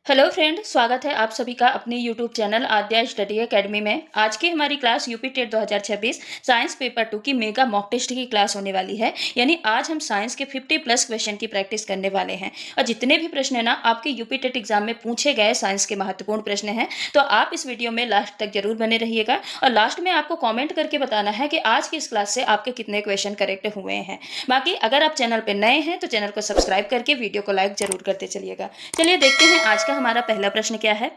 Hello friend, स्वागत है आप सभी का अपने YouTube channel Aadya study academy में। आज की हमारी class UP TET 2026 science paper 2 की मेगा मॉक टेस्ट की क्लास होने वाली है। यानी आज हम साइंस के 50 प्लस क्वेश्चन की प्रैक्टिस करने वाले हैं और जितने भी प्रश्न है ना आपके यूपी टेट एग्जाम में पूछे गए साइंस के महत्वपूर्ण प्रश्न हैं, तो आप इस वीडियो में लास्ट तक जरूर बने रहिएगा और लास्ट में आपको कॉमेंट करके बताना है कि आज की इस क्लास से आपके कितने क्वेश्चन करेक्ट हुए हैं। बाकी अगर आप चैनल पर नए हैं तो चैनल को सब्सक्राइब करके वीडियो को लाइक जरूर करते चलिएगा। चलिए देखते हैं आज का हमारा पहला प्रश्न क्या है।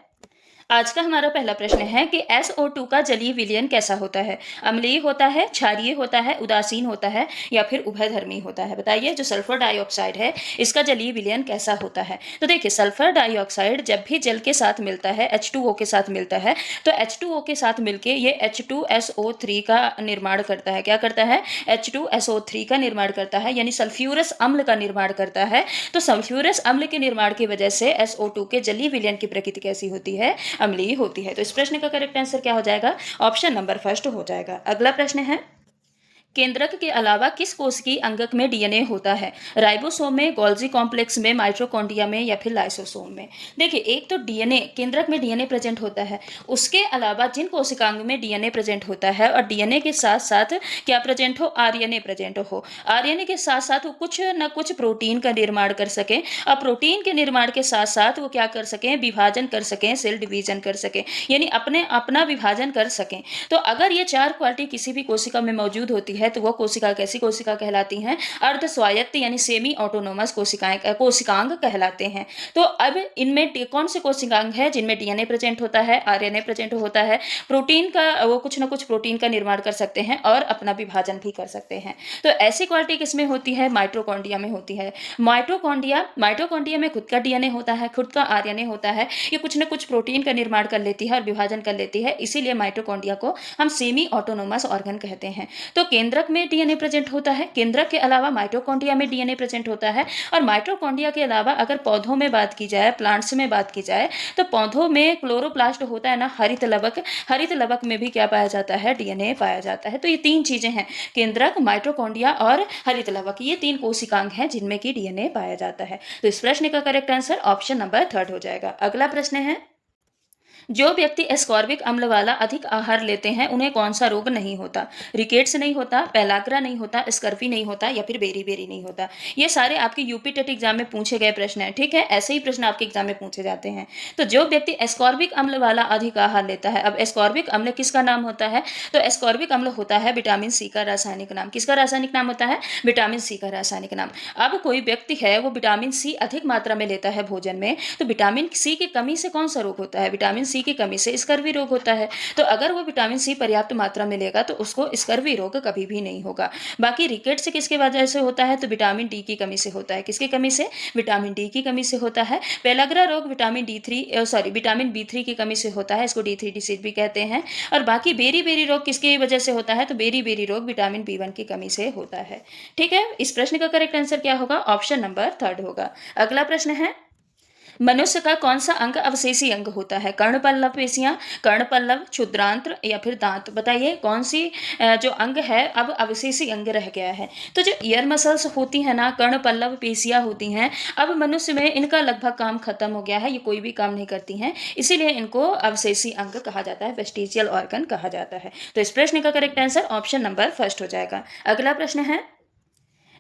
आज का हमारा पहला प्रश्न है कि SO2 का जलीय विलयन कैसा होता है। अम्लीय होता है, क्षारीय होता है, उदासीन होता है या फिर उभयधर्मी होता है। बताइए जो सल्फर डाइऑक्साइड है इसका जलीय विलयन कैसा होता है। तो देखिए सल्फर डाइऑक्साइड जब भी जल के साथ मिलता है, H2O के साथ मिलता है, तो H2O के साथ मिलके ये H2SO3 का निर्माण करता है। क्या करता है? H2SO3 का निर्माण करता है, यानी सल्फ्यूरस अम्ल का निर्माण करता है। तो सल्फ्यूरस अम्ल के निर्माण की वजह से SO2 के जलीय विलयन की प्रकृति कैसी होती है? अम्लीय होती है। तो इस प्रश्न का करेक्ट आंसर क्या हो जाएगा? ऑप्शन नंबर फर्स्ट हो जाएगा। अगला प्रश्न है, केंद्रक के अलावा किस कोशिकीय अंगक में डीएनए होता है? राइबोसोम में, गोल्जी कॉम्प्लेक्स में, माइटोकॉन्ड्रिया में या फिर लाइसोसोम में? देखिए एक तो डीएनए, केंद्रक में डीएनए प्रेजेंट होता है, उसके अलावा जिन कोशिकांग में डीएनए प्रेजेंट होता है और डीएनए के साथ साथ क्या प्रेजेंट हो? आरएनए प्रेजेंट हो। आरएनए के साथ साथ वो कुछ न कुछ प्रोटीन का निर्माण कर सके और प्रोटीन के निर्माण के साथ साथ वो क्या कर सकें? विभाजन कर सकें, सेल डिवीजन कर सकें, यानी अपने अपना विभाजन कर सकें। तो अगर ये चार क्वालिटी किसी भी कोशिका में मौजूद होती है तो वह कोशिका कैसी कोशिका कहलाती हैं? अर्ध स्वायत्त यानी सेमी ऑटोनोमस कोशिकांग कहलाते हैं। तो अब इनमें कौन से कोशिकांग है जिनमें डीएनए प्रेजेंट होता है, आरएनए प्रेजेंट होता है, प्रोटीन का वो कुछ ना कुछ प्रोटीन का निर्माण कर सकते हैं और अपना विभाजन भी कर सकते हैं। तो ऐसी क्वालिटी किसमें होती है? माइटोकॉन्ड्रिया में होती है। माइटोकॉन्ड्रिया में खुद का डीएनए होता है, खुद का आरएनए होता है, ये कुछ ना कुछ प्रोटीन का निर्माण कर लेती है और विभाजन कर लेती है, इसीलिए माइटोकॉन्ड्रिया को हम सेमी ऑटोनोमस ऑर्गन कहते हैं। तो केंद्रक में डीएनए प्रेजेंट होता है, केंद्रक के अलावा माइटोकॉन्ड्रिया में डीएनए प्रेजेंट होता है और माइटोकॉन्ड्रिया के अलावा अगर पौधों में बात की जाए, प्लांट्स में बात की जाए, तो पौधों में क्लोरोप्लास्ट होता है ना, हरित लवक, हरित लवक में भी क्या पाया जाता है? डीएनए पाया जाता है। तो ये तीन चीजें हैं, केंद्रक, माइटोकॉन्ड्रिया और हरित लवक, ये तीन कोशिकांग हैं जिनमें की डीएनए पाया जाता है। तो इस प्रश्न का correct answer option number third हो जाएगा। अगला प्रश्न है, जो व्यक्ति एस्कॉर्बिक अम्ल वाला अधिक आहार लेते हैं उन्हें कौन सा रोग नहीं होता? रिकेट्स नहीं होता, पेलाग्रा नहीं होता, स्कर्वी नहीं होता या फिर बेरी बेरी नहीं होता? ये सारे आपके यूपी टेट एग्जाम में पूछे गए प्रश्न हैं, ठीक है? ऐसे ही प्रश्न आपके एग्जाम में पूछे जाते हैं। तो जो व्यक्ति एस्कॉर्बिक अम्ल वाला अधिक आहार लेता है, अब एस्कॉर्बिक अम्ल किसका नाम होता है? तो एस्कॉर्बिक अम्ल होता है विटामिन सी का रासायनिक नाम। किसका रासायनिक नाम होता है? विटामिन सी का रासायनिक नाम। अब कोई व्यक्ति है वो विटामिन सी अधिक मात्रा में लेता है भोजन में, तो विटामिन सी की कमी से कौन सा रोग होता है? विटामिन सी की कमी से स्कर्वी रोग होता है। तो अगर वो विटामिन सी पर्याप्त मात्रा में लेगा तो उसको स्कर्वी रोग कभी भी नहीं होगा। बाकी रिकेट से किसकी वजह से होता है? तो विटामिन डी की कमी से होता है। किसकी कमी से? विटामिन डी की कमी से होता है। पेलाग्रा रोग विटामिन बी3 की कमी से होता है, इसको D3 डिसीज भी कहते हैं। और बाकी बेरी बेरी रोग किसकी वजह से होता है? तो बेरी बेरी रोग विटामिन B1 की कमी से होता है। ठीक है, इस प्रश्न का करेक्ट आंसर क्या होगा? ऑप्शन नंबर थर्ड होगा। अगला प्रश्न है, मनुष्य का कौन सा अंग अवशेषी अंग होता है? कर्णपल्लव पेशियां, कर्णपल्लव, क्षुद्रांत्र या फिर दांत? बताइए कौन सी जो अंग है अब अवशेषी अंग रह गया है? तो जो ईयर मसल्स होती है ना, कर्णपल्लव पेशियां होती हैं, अब मनुष्य में इनका लगभग काम खत्म हो गया है, ये कोई भी काम नहीं करती हैं, इसीलिए इनको अवशेषी अंग कहा जाता है, वेस्टिजियल ऑर्गन कहा जाता है। तो इस प्रश्न का correct answer option number first हो जाएगा। अगला प्रश्न है,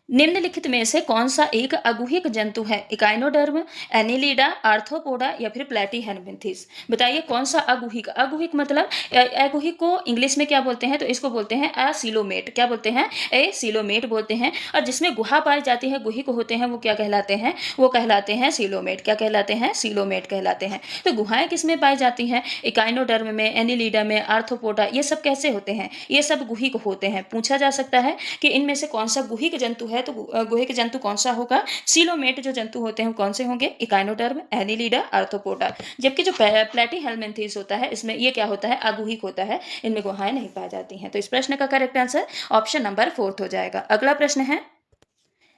निम्नलिखित में से कौन सा एक अगुहिक जंतु है? इकाइनोडर्म, एनिलिडा, आर्थ्रोपोडा या फिर प्लेटीहेल्मिन्थेस? बताइए कौन सा अगुहिक? अगुहिक मतलब अगुहिक को इंग्लिश में क्या बोलते हैं? तो इसको बोलते हैं एसिलोमेट। क्या बोलते हैं? एसिलोमेट बोलते हैं। और जिसमें गुहा पाई जाती है, गुहिक होते हैं, वो क्या कहलाते हैं? वो कहलाते हैं सीलोमेट। क्या कहलाते हैं? सीलोमेट कहलाते हैं। तो गुहाएं किसमें पाई जाती हैं? इकाइनोडर्म में, एनिलिडा में, आर्थ्रोपोडा, ये सब कैसे होते हैं? ये सब गुहिक होते हैं। पूछा जा सकता है कि इनमें से कौन सा गुहिक जंतु है, तो गुहिक जंतु कौन सा होगा? सीलोमेट जो जंतु होते हैं कौन से होंगे? Echinoderm, Annelida, arthropoda. जबकि जो प्लेटीहेल्मिन्थेस होता है इसमें ये क्या होता है? अगुहिक होता है, इनमें गुहाएं नहीं पाई जाती हैं। तो इस प्रश्न का correct answer option number fourth हो जाएगा। अगला प्रश्न है,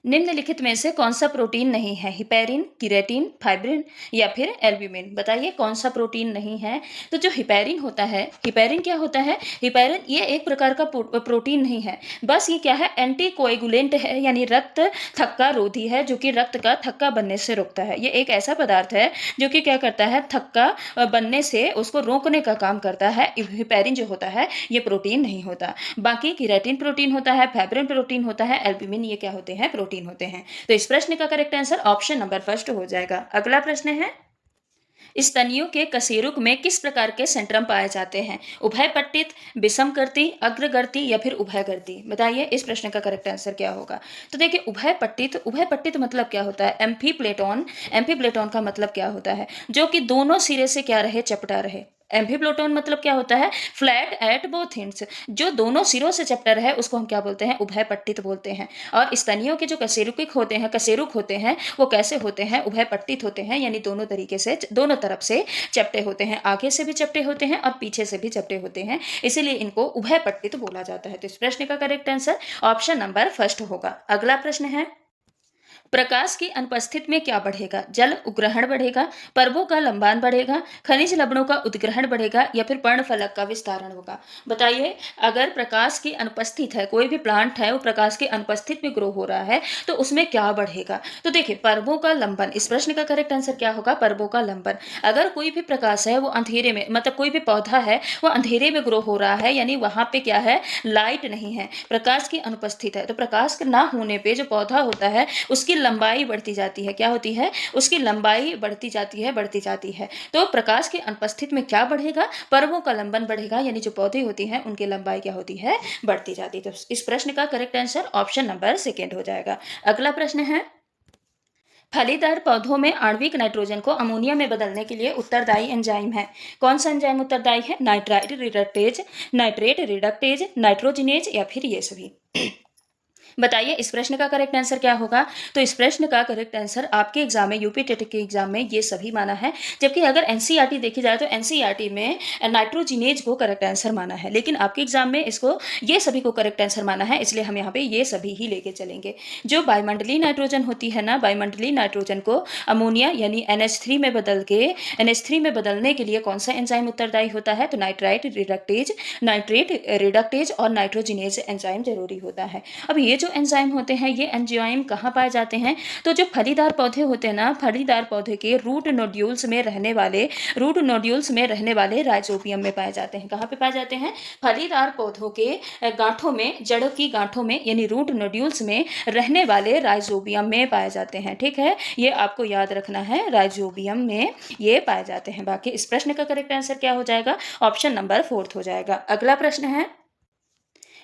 निम्नलिखित में से कौन सा प्रोटीन नहीं है? हिपैरिन, केराटिन, फाइब्रिन या फिर एल्ब्यूमिन? बताइए कौन सा प्रोटीन नहीं है? तो जो हिपैरिन होता है, हिपैरिन क्या होता है? हिपैरिन ये एक प्रकार का प्रोटीन नहीं है, बस ये क्या है, एंटीकोएगुलेंट है, यानी रक्त थक्का रोधी है, जो कि रक्त का थक्का बनने से रोकता है। ये एक ऐसा पदार्थ है जो कि क्या करता है, थक्का बनने से उसको रोकने का काम करता है। हिपैरिन जो होता है ये प्रोटीन नहीं होता। बाकी केराटिन प्रोटीन होता है, फाइब्रिन प्रोटीन होता है, एल्ब्यूमिन ये क्या होते हैं, प्रोटीन होते हैं। तो इस प्रश्न का correct answer option number first हो जाएगा। अगला प्रश्न है, स्तनियों के कशेरुक में किस प्रकार के सेंट्रम पाए जाते हैं? उभयपट्टित, विषमगर्ती, अग्रगर्ती या फिर उभयगर्ती? बताइए इस प्रश्न का करेक्ट आंसर क्या होगा। तो देखिए उभयपट्टित, उभयपट्टित मतलब क्या होता है, एम्फीप्लेटोन। एम्फीप्लेटोन का मतलब क्या होता है, जो कि दोनों सिरे से क्या रहे, चपटा रहे। एम्फीप्लेटोन मतलब क्या होता है, फ्लैट एट बोथ एंड्स, जो दोनों सिरों से चपटा रहे उसको हम क्या बोलते हैं, उभयपट्टित बोलते हैं। और स्तनियों के जो कशेरुकिक होते हैं, कशेरुक होते हैं, वो कैसे होते हैं, उभयपट्टित होते हैं, यानी दोनों तरीके से, दोनों तरफ से चपटे होते हैं, आगे से भी चपटे होते हैं और पीछे से भी चपटे होते हैं, इसीलिए इनको उभयपट्टित बोला जाता है। तो इस प्रश्न का correct answer option number first होगा। अगला प्रश्न है, प्रकाश की अनुपस्थिति में क्या बढ़ेगा? जल उग्रहण बढ़ेगा, पर्वों का लंबान बढ़ेगा, खनिज लवणों का उद्ग्रहण बढ़ेगा या फिर पर्णफलक का विस्तारण होगा? बताइए अगर प्रकाश की अनुपस्थित है, कोई भी प्लांट है वो प्रकाश की अनुपस्थिति में ग्रो हो रहा है, तो उसमें क्या बढ़ेगा? तो देखिए पर्वों का लंबन, इस प्रश्न का करेक्ट आंसर क्या होगा, पर्वों का लंबन। अगर कोई भी प्रकाश है वो अंधेरे में, मतलब कोई भी पौधा है वो अंधेरे में ग्रो हो रहा है, यानी वहां पे क्या है, लाइट नहीं है, प्रकाश की अनुपस्थित है, तो प्रकाश ना होने पे जो पौधा होता है उसकी लंबाई बढ़ती जाती है। क्या होती है, उसकी लंबाई बढ़ती जाती है, बढ़ती जाती है। तो प्रकाश की अनुपस्थिति में क्या बढ़ेगा, पर्वों का लंबन बढ़ेगा, यानी जो पौधे होती हैं उनकी लंबाई क्या होती है, बढ़ती जाती है। तो इस प्रश्न का correct answer option number second हो जाएगा। अगला प्रश्न है, फलीदार पौधों में आणविक नाइट्रोजन को अमोनिया में बदलने के लिए उत्तरदायी एंजाइम है। कौन सा एंजाइम उत्तरदायी है? Nitrite reductase, nitrate reductase, nitrogenase या फिर ये सभी? बताइए इस प्रश्न का करेक्ट आंसर क्या होगा। तो इस प्रश्न का करेक्ट आंसर आपके एग्जाम में, यूपी टेट के एग्जाम में ये सभी माना है, जबकि अगर एनसीईआरटी देखी जाए तो एनसीईआरटी में नाइट्रोजिनेज को करेक्ट आंसर माना है, लेकिन आपके एग्जाम में इसको ये सभी को करेक्ट आंसर माना है, इसलिए हम यहाँ पे ये सभी ही लेके चलेंगे। जो वायुमंडलीय नाइट्रोजन होती है ना, वायुमंडलीय नाइट्रोजन को अमोनिया यानी NH3 में बदल के, NH3 में बदलने के लिए कौन सा एंजाइम उत्तरदायी होता है? तो नाइट्राइट रिडक्टेज, नाइट्रेट रिडक्टेज और नाइट्रोजिनेज एंजाइम जरूरी होता है। अब ये जो एंजाइम होते हैं, ये एंजाइम कहाँ पाए जाते हैं? तो जो फलीदार पौधे होते हैं ना, फलीदार पौधे के रूट नोड्यूल्स में रहने वाले, रूट नोड्यूल्स में रहने वाले राइजोबियम में पाए जाते हैं। कहाँ पे पाए जाते हैं? फलीदार पौधों के गांठों में, जड़ की गांठों में, यानी रूट नोड्यूल्स में रहने वाले राइजोबियम में पाए जाते हैं। ठीक है, ये आपको याद रखना है, राइजोबियम में ये पाए जाते हैं। बाकी इस प्रश्न का करेक्ट आंसर क्या हो जाएगा? ऑप्शन नंबर फोर्थ हो जाएगा। अगला प्रश्न है,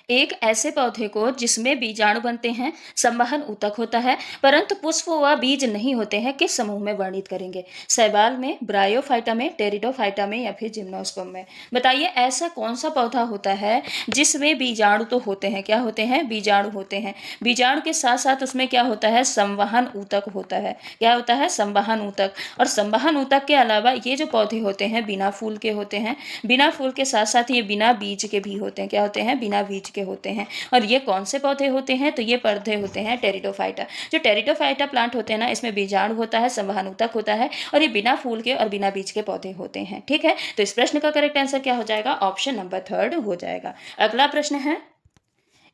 एक ऐसे पौधे को जिसमें बीजाणु बनते हैं, संवहन ऊतक होता है, परंतु पुष्प व बीज नहीं होते हैं, किस समूह में वर्णित करेंगे? शैवाल में, ब्रायोफाइटा में, टेरिडोफाइटा में या फिर जिम्नोस्पर्म में? बताइए ऐसा कौन सा पौधा होता है जिसमें बीजाणु तो होते हैं, क्या होते हैं? बीजाणु होते हैं। बीजाणु के साथ साथ उसमें क्या होता है? संवहन ऊतक होता है। क्या होता है? संवहन ऊतक। और संवहन ऊतक के अलावा ये जो पौधे होते हैं बिना फूल के होते हैं, बिना फूल के साथ साथ ये बिना बीज के भी होते हैं। क्या होते हैं? बिना बीज के होते हैं। और ये कौन से पौधे होते हैं? तो ये पौधे होते हैं टेरिडोफाइटा। जो टेरिडोफाइटा प्लांट होते हैं ना, इसमें बीजाणु होता है, संवहन ऊतक होता है और ये बिना फूल के और बिना बीज के पौधे होते हैं। ठीक है, तो इस प्रश्न का करेक्ट आंसर क्या हो जाएगा? ऑप्शन नंबर थर्ड हो जाएगा। अगला प्रश्न है,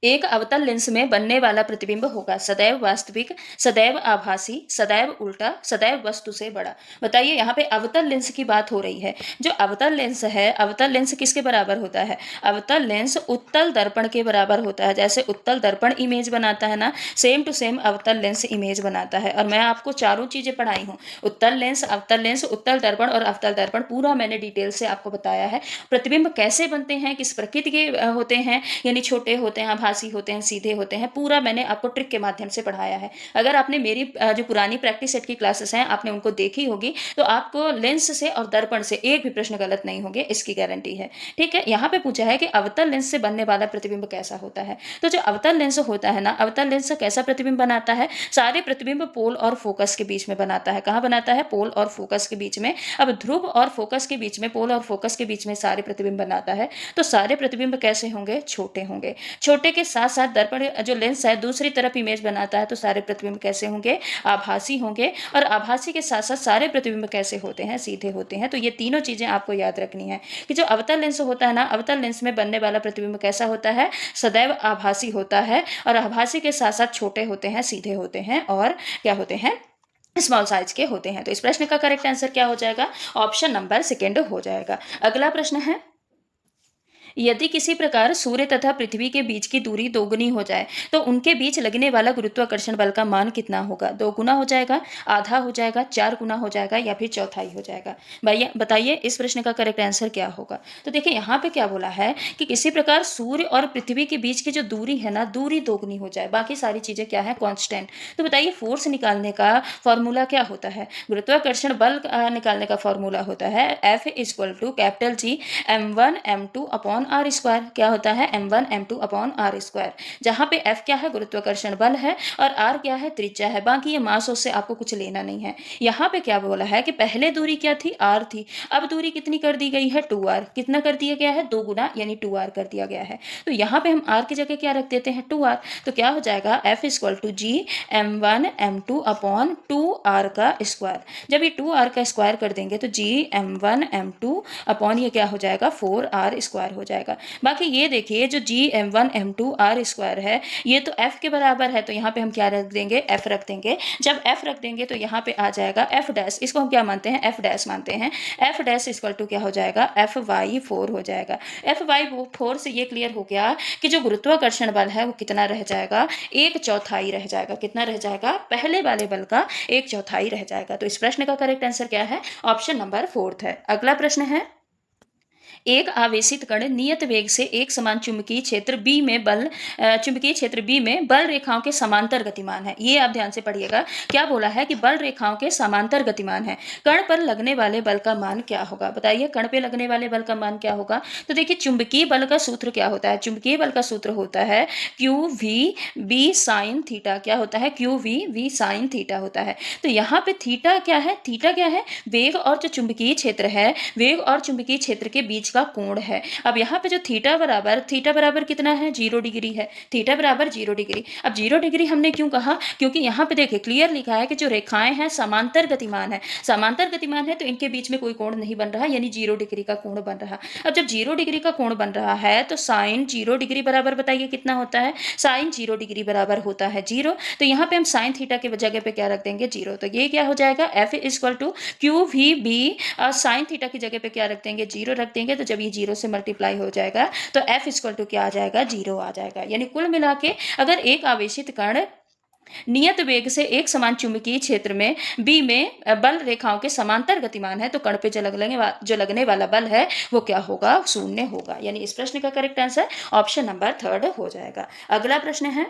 एक अवतल लेंस में बनने वाला प्रतिबिंब होगा सदैव वास्तविक, सदैव आभासी, सदैव उल्टा, सदैव वस्तु से बड़ा। बताइए यहाँ पे अवतल लेंस की बात हो रही है। जो अवतल लेंस है, अवतल लेंस किसके बराबर होता है? अवतल लेंस उत्तल दर्पण के बराबर होता है। जैसे उत्तल दर्पण इमेज बनाता है ना, सेम टू सेम अवतल लेंस इमेज बनाता है। और मैं आपको चारों चीजें पढ़ाई हूँ, उत्तल लेंस, अवतल लेंस, उत्तल दर्पण और अवतल दर्पण, पूरा मैंने डिटेल से आपको बताया है। प्रतिबिंब कैसे बनते हैं, किस प्रकृति के होते हैं, यानी छोटे होते हैं, आभासी होते हैं, सीधे होते हैं, पूरा मैंने आपको ट्रिक के माध्यम से पढ़ाया है। अगर आपने मेरी जो पुरानी प्रैक्टिस सेट की क्लासेस हैं आपने उनको देखी होगी, तो आपको लेंस से और दर्पण से एक भी प्रश्न गलत नहीं होंगे, इसकी गारंटी है। ठीक है, यहाँ पे पूछा है कि अवतल लेंस से बनने वाला प्रतिबिंब कैसा होता है। तो जो अवतल लेंस होता है ना, अवतल लेंस कैसा प्रतिबिंब बनाता है? सारे प्रतिबिंब पोल और फोकस के बीच में बनाता है। कहाँ बनाता है? पोल और फोकस के बीच में। अब ध्रुव और फोकस के बीच में, पोल और फोकस के बीच में सारे प्रतिबिंब बनाता है। तो सारे प्रतिबिंब कैसे होंगे? छोटे होंगे। छोटे के साथ साथ दर्पण जो लेंस है दूसरी तरफ इमेज बनाता है, तो सारे प्रतिबिंब कैसे होंगे, आभासी होंगे। और आभासी के साथ साथ सारे प्रतिबिंब कैसे होते हैं, सीधे होते हैं। तो ये तीनों चीजें आपको याद रखनी है कि जो अवतल लेंस होता है ना, अवतल लेंस में बनने वाला प्रतिबिंब कैसा होता है, सदैव आभासी होता है। और आभासी के साथ साथ छोटे होते हैं, सीधे होते हैं और क्या होते हैं, स्मॉल साइज के होते हैं। तो इस प्रश्न का करेक्ट आंसर क्या हो जाएगा, ऑप्शन नंबर सेकेंड हो जाएगा। अगला प्रश्न है, यदि किसी प्रकार सूर्य तथा पृथ्वी के बीच की दूरी दोगुनी हो जाए तो उनके बीच लगने वाला गुरुत्वाकर्षण बल का मान कितना होगा। 2 गुना हो जाएगा, आधा हो जाएगा, 4 गुना हो जाएगा या फिर चौथाई हो जाएगा। भैया बताइए इस प्रश्न का करेक्ट आंसर क्या होगा। तो देखिए यहाँ पे क्या बोला है कि किसी प्रकार सूर्य और पृथ्वी के बीच की जो दूरी है ना, दूरी दोगुनी हो जाए, बाकी सारी चीजें क्या है, कॉन्स्टेंट। तो बताइए फोर्स निकालने का फॉर्मूला क्या होता है, गुरुत्वाकर्षण बल निकालने का फॉर्मूला होता है F equal to capital G m1 m2 upon R square. क्या होता है, m1 m2 upon R square, जहां पे f क्या है, गुरुत्वाकर्षण बल है, और r क्या है, त्रिज्या है। बाकी ये मास से आपको कुछ लेना नहीं है। यहाँ पे क्या बोला है कि पहले दूरी क्या थी, r थी, अब दूरी कितनी कर दी गई है, 2r। कितना कर दिया गया है, 2 गुना यानी 2r कर दिया गया है। तो यहाँ पे हम r की जगह क्या रख देते हैं, 2r। तो क्या हो जाएगा, f equal to G m1 m2 upon 2r का स्क्वायर। जब ये 2r का स्क्वायर कर देंगे तो जी m1 m2 अपॉन ये क्या हो जाएगा, 4r स्क्वायर हो जाएगा। बाकी ये देखिए जो जी m1 m2 r स्क्वायर है ये तो f के बराबर है, तो यहाँ पे हम क्या रख देंगे, f रख देंगे। जब f रख देंगे तो यहाँ पे आ जाएगा f डैश, इसको हम क्या मानते हैं, f डैश मानते हैं। f डैश इक्वल टू क्या हो जाएगा, fy4 हो जाएगा। fy4 से ये क्लियर हो गया कि जो गुरुत्वाकर्षण बल है वो कितना रह जाएगा, 1/4 रह जाएगा। कितना रह जाएगा, पहले वाले बल का 1/4 रह जाएगा। तो इस प्रश्न का करेक्ट आंसर क्या है, ऑप्शन नंबर 4 है। अगला प्रश्न है, एक आवेशित कण नियत वेग से एक समान चुंबकीय क्षेत्र B में बल रेखाओं के समांतर गतिमान है। ये आप ध्यान से पढ़िएगा, क्या बोला है कि बल रेखाओं के समांतर गतिमान है। कण पर लगने वाले बल का मान क्या होगा, बताइए कण पे लगने वाले बल का मान क्या होगा। तो देखिए चुंबकीय बल का सूत्र क्या होता है, चुंबकीय बल का सूत्र होता है QV साइन थीटा। क्या होता है, QV साइन थीटा होता है। तो यहाँ पे थीटा क्या है, थीटा क्या है, वेग और जो चुंबकीय क्षेत्र है, वेग और चुंबकीय क्षेत्र के बीच का कोण है। अब यहाँ पे जो थीटा बराबर कितना है, 0 डिग्री है। थीटा बराबर 0 डिग्री। अब 0 डिग्री हमने क्यों कहा, क्योंकि यहाँ पे देखिए क्लियर लिखा है कि जो रेखाएं हैं समांतर गतिमान है, समांतर गतिमान है तो इनके बीच में कोई कोण नहीं बन रहा, यानी 0 डिग्री का कोण बन रहा। अब जब 0 डिग्री का कोण बन रहा है तो साइन 0 डिग्री बराबर बताइए कितना होता है, साइन 0 डिग्री बराबर होता है 0। तो यहाँ पे हम साइन थीटा की जगह पे क्या रख देंगे, 0। तो ये क्या हो जाएगा, F equal to QVB sine theta की जगह पे क्या रख देंगे, 0 रख देंगे। तो जब ये 0 से मल्टीप्लाई हो जाएगा तो F इक्वल टू क्या आ जाएगा, 0 आ जाएगा। यानी कुल मिला के अगर एक आवेशित कण नियत वेग से एक समान चुंबकीय क्षेत्र में B में बल रेखाओं के समांतर गतिमान है तो कण पे जो लगने वाला बल है वो क्या होगा, 0 होगा। यानी इस प्रश्न का करेक्ट आंसर ऑप्शन नंबर 3 हो जाएगा। अगला प्रश्न है,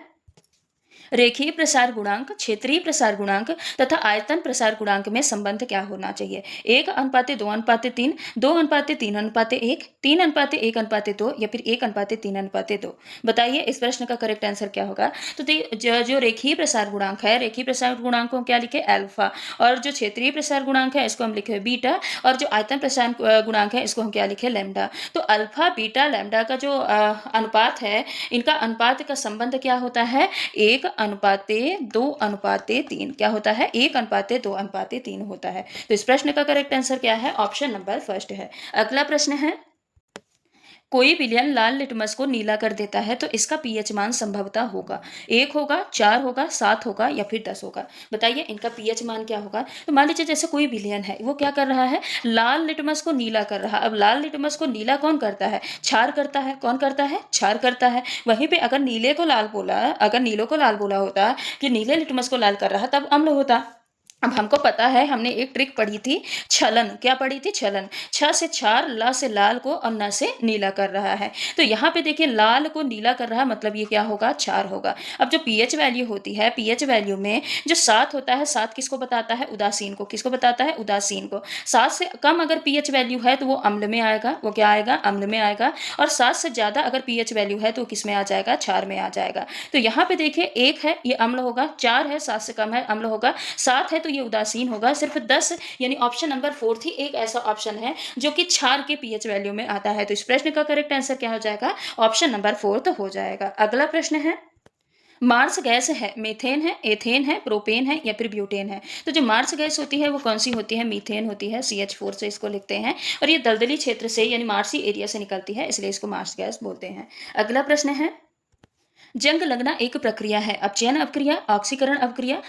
रेखीय प्रसार गुणांक, क्षेत्रीय प्रसार गुणांक तथा आयतन प्रसार गुणांक में संबंध क्या होना चाहिए, 1:2:3, 2:3:1, 3:1:2 या फिर 1:3:2। बताइए इस प्रश्न का करेक्ट आंसर क्या होगा। तो जो रेखीय प्रसार गुणांक है, रेखीय प्रसार गुणांक को क्या लिखे, अल्फा, और जो क्षेत्रीय प्रसार गुणांक है इसको हम लिखे बीटा, और जो आयतन प्रसार गुणांक है इसको हम क्या लिखे, लैम्डा। तो अल्फा बीटा लैम्डा का जो अनुपात है, इनका अनुपात का संबंध क्या होता है, 1:2:3। क्या होता है, 1:2:3 होता है। तो इस प्रश्न का करेक्ट आंसर क्या है, ऑप्शन नंबर 1 है। अगला प्रश्न है, कोई विलयन लाल लिटमस को नीला कर देता है तो इसका पीएच मान संभवतः होगा, 1 होगा, 4 होगा, 7 होगा या फिर 10 होगा। बताइए इनका पीएच मान क्या होगा। तो मान लीजिए जैसे कोई विलयन है, वो क्या कर रहा है, लाल लिटमस को नीला कर रहा है। अब लाल लिटमस को नीला कौन करता है, क्षार करता है। कौन करता है, क्षार करता है। वहीं पे अगर नीलों को लाल बोला होता कि नीले लिटमस को लाल कर रहा, तब अम्ल होता। अब हमको पता है, हमने एक ट्रिक पढ़ी थी, छलन। क्या पढ़ी थी, छलन। छ से क्षार, ला से लाल को और न से नीला कर रहा है। तो यहाँ पे देखिए लाल को नीला कर रहा है, मतलब ये क्या होगा, क्षार होगा। अब जो पीएच वैल्यू होती है, पीएच वैल्यू में जो 7 होता है, 7 किसको बताता है, उदासीन को। किसको बताता है, उदासीन को। 7 से कम अगर पीएच वैल्यू है तो वो अम्ल में आएगा, वो क्या आएगा, अम्ल में आएगा। और 7 से ज्यादा अगर पीएच वैल्यू है तो किस में आ जाएगा, क्षार में आ जाएगा। तो यहाँ पे देखिए 1 है, ये अम्ल होगा, 4 है, 7 से कम है, अम्ल होगा, 7 है तो ये उदासीन होगा। सिर्फ 10 यानी ऑप्शन नंबर 4 ही एक ऐसा ऑप्शन है जो कि क्षार के पीएच वैल्यू में आता है। तो इस प्रश्न का करेक्ट आंसर क्या हो जाएगा? ऑप्शन नंबर 4 तो हो जाएगा। अगला प्रश्न है, मार्स गैस है, मीथेन है, एथेन है, प्रोपेन है या फिर ब्यूटेन है? तो जो मार्स गैस होती है वो कौन सी होती है? मीथेन होती है, CH4 से इसको लिखते हैं। और ये दलदली क्षेत्र से यानी मार्सी एरिया से निकलती है, इसलिए इसको मार्स गैस बोलते हैं। अगला प्रश्न है, जंग लगना एक प्रक्रिया है, अपचयन अपक्रिया, ऑक्सीकरण अपक्रिया,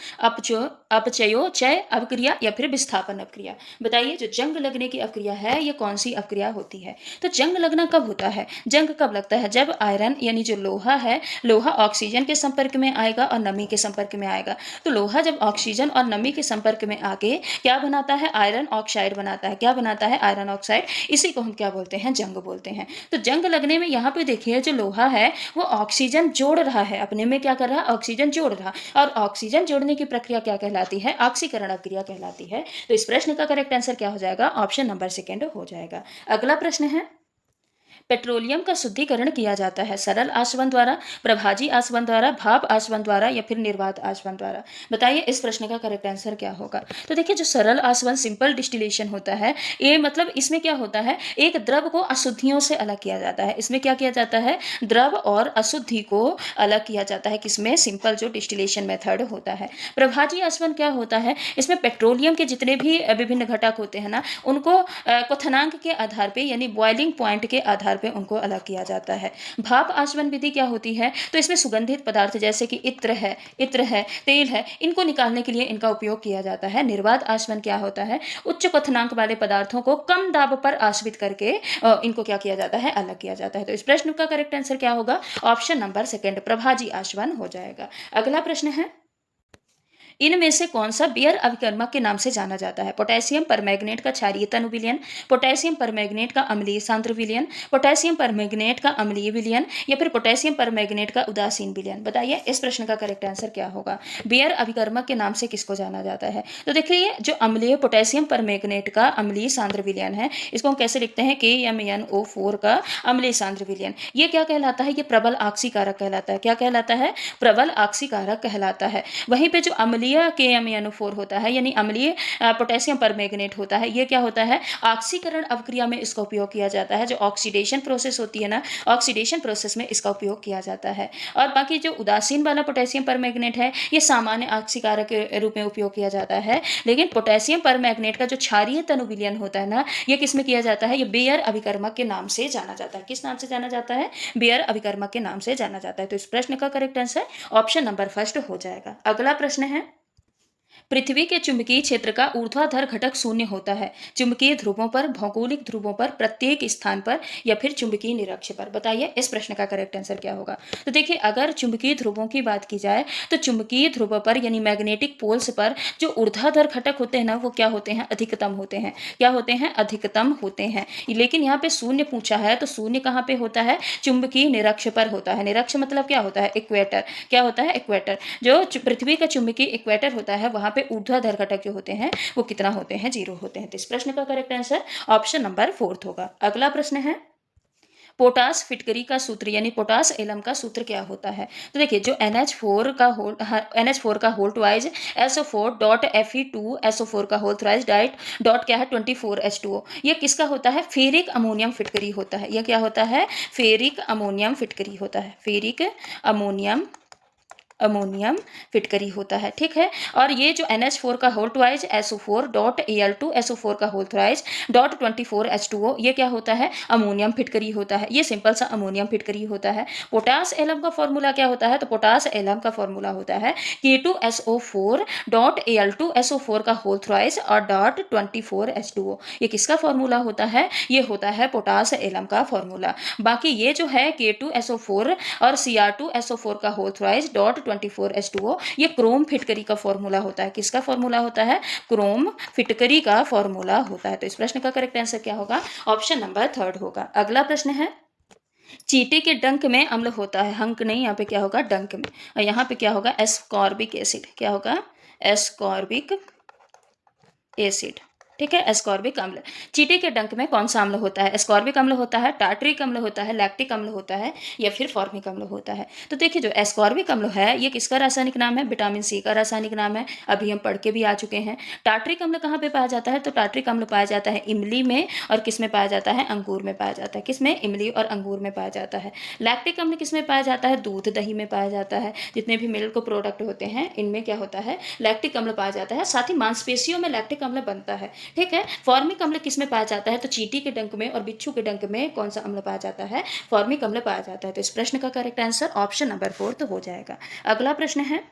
अपचयोचय अपक्रिया या फिर विस्थापन अपक्रिया? बताइए, जो जंग लगने की अपक्रिया है ये कौन सी अपक्रिया होती है? तो जंग लगना कब होता है? जंग कब लगता है? जब आयरन यानी जो लोहा है, लोहा ऑक्सीजन के संपर्क में आएगा और नमी के संपर्क में आएगा। तो लोहा जब ऑक्सीजन और नमी के संपर्क में आके क्या बनाता है? आयरन ऑक्साइड बनाता है। क्या बनाता है? Iron oxide. इसी को हम क्या बोलते हैं? जंग बोलते हैं। तो जंग लगने में यहाँ पे देखिए, जो लोहा है वो ऑक्सीजन जोड़ रहा है, अपने में क्या कर रहा है? ऑक्सीजन जोड़ रहा। और ऑक्सीजन जोड़ने की प्रक्रिया क्या कहलाती है? ऑक्सीकरण क्रिया कहलाती है। तो इस प्रश्न का करेक्ट आंसर क्या हो जाएगा? ऑप्शन नंबर सेकंड हो जाएगा। अगला प्रश्न है, पेट्रोलियम का शुद्धिकरण किया जाता है सरल आसवन द्वारा, प्रभाजी आसवन द्वारा, भाप आसवन द्वारा या फिर निर्वात आसवन द्वारा? बताइए, इस प्रश्न का करेक्ट आंसर क्या होगा? तो देखिए, जो सरल आसवन सिंपल डिस्टिलेशन होता है, ये मतलब इसमें क्या होता है? एक द्रव को अशुद्धियों से अलग किया जाता है। इसमें क्या किया जाता है? द्रव और अशुद्धि को अलग किया जाता है। किसमें? सिंपल जो डिस्टिलेशन मेथड होता है। प्रभाजी आसवन क्या होता है? इसमें पेट्रोलियम के जितने भी विभिन्न घटक होते हैं ना, उनको क्वथनांक के आधार पे यानी बॉइलिंग पॉइंट के आधार पे उनको अलग किया जाता है। भाप आसवन विधि क्या होती है? तो इसमें सुगंधित पदार्थ जैसे कि इत्र है, तेल है, इनको निकालने के लिए इनका उपयोग किया जाता है। निर्वात आसवन क्या होता है? उच्च क्वथनांक वाले पदार्थों को कम दाब पर आश्रित करके इनको क्या किया जाता है? अलग किया जाता है। तो इस प्रश्न का करेक्ट आंसर क्या होगा? ऑप्शन नंबर सेकंड, प्रभाजी आसवन हो जाएगा। अगला प्रश्न है, इनमें से कौन सा बियर अभिकर्मक के नाम से जाना जाता है? पोटेशियम परमैंगनेट का क्षारीय तनु विलयन, पोटेशियम परमैंगनेट का अम्लीय सांद्र विलयन, पोटेशियम परमैंगनेट का अम्लीय विलयन या फिर पोटेशियम परमैंगनेट का उदासीन विलयन? बताइए, इस प्रश्न का करेक्ट आंसर क्या होगा? बियर अभिकर्मक के नाम से किसको जाना जाता है? तो देखिए, जो अम्लीय पोटेशियम परमैंगनेट का अम्लीय सांद्र विलयन है, इसको हम कैसे लिखते हैं? KMnO4 का अम्लीय सांद्र विलयन। ये क्या कहलाता है? ये प्रबल ऑक्सीकारक कहलाता है। क्या कहलाता है? प्रबल ऑक्सीकारक कहलाता है। वहीं पे जो अम्लीय KMnO4 होता है यानी अम्लीय पोटेशियम परमैंगनेट होता है, ये क्या होता है? ऑक्सीकरण अवक्रिया में इसका उपयोग किया जाता है। जो ऑक्सीडेशन प्रोसेस होती है ना, ऑक्सीडेशन प्रोसेस में इसका उपयोग किया जाता है। और बाकी जो उदासीन वाला पोटेशियम परमैंगनेट है, ये सामान्य ऑक्सीकारक के रूप में उपयोग किया जाता है। लेकिन पोटेशियम परमैंगनेट का जो क्षारीय तनु विलयन होता है ना, ये किसमें किया जाता है? ये बेयर अभिकर्मक के नाम से जाना जाता है। किस नाम से जाना जाता है? बेयर अभिकर्मक के नाम से जाना जाता है। तो इस प्रश्न का correct answer option number first हो जाएगा। अगला प्रश्न है, पृथ्वी के चुंबकीय क्षेत्र का ऊर्ध्वाधर घटक शून्य होता है चुंबकीय ध्रुवों पर, भौगोलिक ध्रुवों पर, प्रत्येक स्थान पर या फिर चुंबकीय निरक्ष पर? बताइए, इस प्रश्न का करेक्ट आंसर क्या होगा? तो देखिए, अगर चुंबकीय ध्रुवों की बात की जाए तो चुंबकीय ध्रुव पर यानी मैग्नेटिक पोल्स पर जो ऊर्ध्वाधर घटक होते हैं ना, वो क्या होते हैं? अधिकतम होते हैं। क्या होते हैं? अधिकतम होते हैं। लेकिन यहाँ पे शून्य पूछा है, तो शून्य कहाँ पे होता है? चुंबकीय निरक्ष पर होता है। निरक्ष मतलब क्या होता है? इक्वेटर। क्या होता है? इक्वेटर। जो पृथ्वी का चुंबकीय इक्वेटर होता है, वहां पे ऊर्ध्वाधर घटक जो होते हैं वो कितना होते हैं? 0 होते हैं। तो इस प्रश्न का करेक्ट आंसर ऑप्शन नंबर 4 होगा। अगला प्रश्न है, पोटास फिटकरी का सूत्र यानी पोटास एलम का सूत्र क्या होता है? तो देखिए, जो NH4 का whole twice SO4 dot Fe2 SO4 का होल थ्राइज डाइट डॉट क्या है? 24H2O। ये किसका होता है? फेरिक अमोनियम फिटकरी होता है। यह क्या होता है? फेरिक अमोनियम फिटकरी होता है। फेरिक अमोनियम फिटकरी होता है। ठीक है। और ये जो NH4 का whole twice SO4 dot Al2 SO4 का होल थ्राइज डॉट 24H2O, ये क्या होता है? अमोनियम फिटकरी होता है। ये सिंपल सा अमोनियम फिटकरी होता है। पोटास एलम का फॉर्मूला क्या होता है? तो पोटास एलम का फॉर्मूला होता है K2SO4 डॉट Al2 SO4 का होल थ्राइज और डॉट 24H2O। ये किसका फॉर्मूला होता है? ये होता है पोटास एलम का फॉर्मूला। बाकी ये जो है K2SO4 और Cr2SO4 का होल थ्राइज डॉट 24H2O, ये क्रोम फिटकरी का फॉर्मूला होता है। किसका फॉर्मूला होता है? क्रोम फिटकरी का फॉर्मूला होता है। तो इस प्रश्न का करेक्ट आंसर क्या होगा? ऑप्शन नंबर 3 होगा। अगला प्रश्न है, चींटी के डंक में अम्ल होता है, हंक नहीं, यहाँ पे क्या होगा? डंक में। और यहाँ पे क्या होगा? Ascorbic acid. क्या होगा? Ascorbic acid. ठीक है, एस्कॉर्बिक अम्ल। चींटी के डंक में कौन सा अम्ल होता है? एस्कॉर्बिक अम्ल होता है, टार्टरिक अम्ल होता है, लैक्टिक अम्ल होता है या फिर फॉर्मिक अम्ल होता है। तो देखिए जो एस्कॉर्बिक अम्ल है ये किसका रासायनिक नाम है? विटामिन सी का रासायनिक नाम है, अभी हम पढ़ के भी आ चुके हैं। टार्टरिक अम्ल कहाँ पे पाया जाता है? तो टार्टरिक अम्ल पाया जाता है इमली में, और किस में पाया जाता है? अंगूर में पाया जाता है। किसमें? इमली और अंगूर में पाया जाता है। लैक्टिक अम्ल किस में पाया जाता है? दूध दही में पाया जाता है। जितने भी मिल्क प्रोडक्ट होते हैं इनमें क्या होता है? लैक्टिक अम्ल पाया जाता है। साथ ही मांसपेशियों में लैक्टिक अम्ल बनता है। ठीक है, फॉर्मिक अम्ल किस में पाया जाता है? तो चींटी के डंक में और बिच्छू के डंक में कौन सा अम्ल पाया जाता है? फॉर्मिक अम्ल पाया जाता है। तो इस प्रश्न का करेक्ट आंसर ऑप्शन नंबर 4 तो हो जाएगा। अगला प्रश्न है,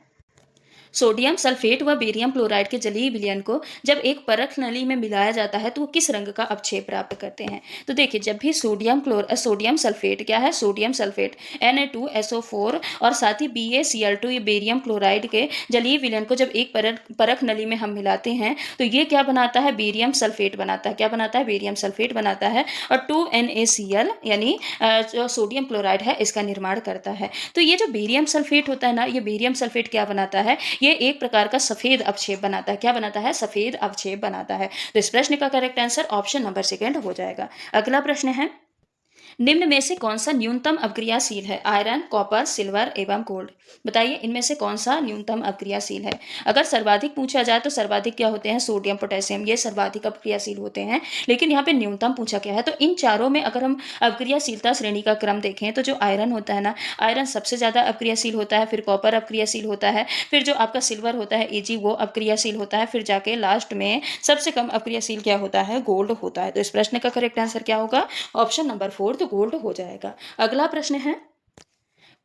सोडियम सल्फेट व बेरियम क्लोराइड के जलीय विलयन को जब एक परख नली में मिलाया जाता है तो वो किस रंग का अवक्षेप प्राप्त करते हैं? तो देखिए जब भी सोडियम सल्फेट क्या है? सोडियम सल्फेट Na2SO4 और साथ ही BaCl2 ये बेरियम क्लोराइड के जलीय विलयन को जब एक परख नली में हम मिलाते हैं तो ये क्या बनाता है? बेरियम सल्फेट बनाता है। क्या बनाता है? बेरियम सल्फेट बनाता है और 2NaCl यानी जो सोडियम क्लोराइड है इसका निर्माण करता है। तो ये जो बेरियम सल्फेट होता है ना, ये बेरियम सल्फेट क्या बनाता है? ये एक प्रकार का सफेद अवक्षेप बनाता है। क्या बनाता है? सफेद अवक्षेप बनाता है। तो इस प्रश्न का correct answer option number second हो जाएगा। अगला प्रश्न है, निम्न में से कौन सा न्यूनतम अपक्रियाशील है? आयरन, कॉपर, सिल्वर एवं गोल्ड। बताइए इनमें से कौन सा न्यूनतम अपक्रियाशील है? अगर सर्वाधिक पूछा जाए तो सर्वाधिक क्या होते हैं? सोडियम, पोटेशियम, ये सर्वाधिक अपक्रियाशील होते हैं। लेकिन यहाँ पे न्यूनतम पूछा गया है तो इन चारों में अगर हम अपक्रियाशीलता श्रेणी का क्रम देखें तो जो आयरन होता है ना, आयरन सबसे ज्यादा अपक्रियाशील होता है, फिर कॉपर अपक्रियाशील होता है, फिर जो आपका सिल्वर होता है Ag वो अपक्रियाशील होता है, फिर जाके लास्ट में सबसे कम अपक्रियाशील क्या होता है? गोल्ड होता है। तो इस प्रश्न का करेक्ट आंसर क्या होगा? ऑप्शन नंबर 4 तो गोल्ड हो जाएगा। अगला प्रश्न है,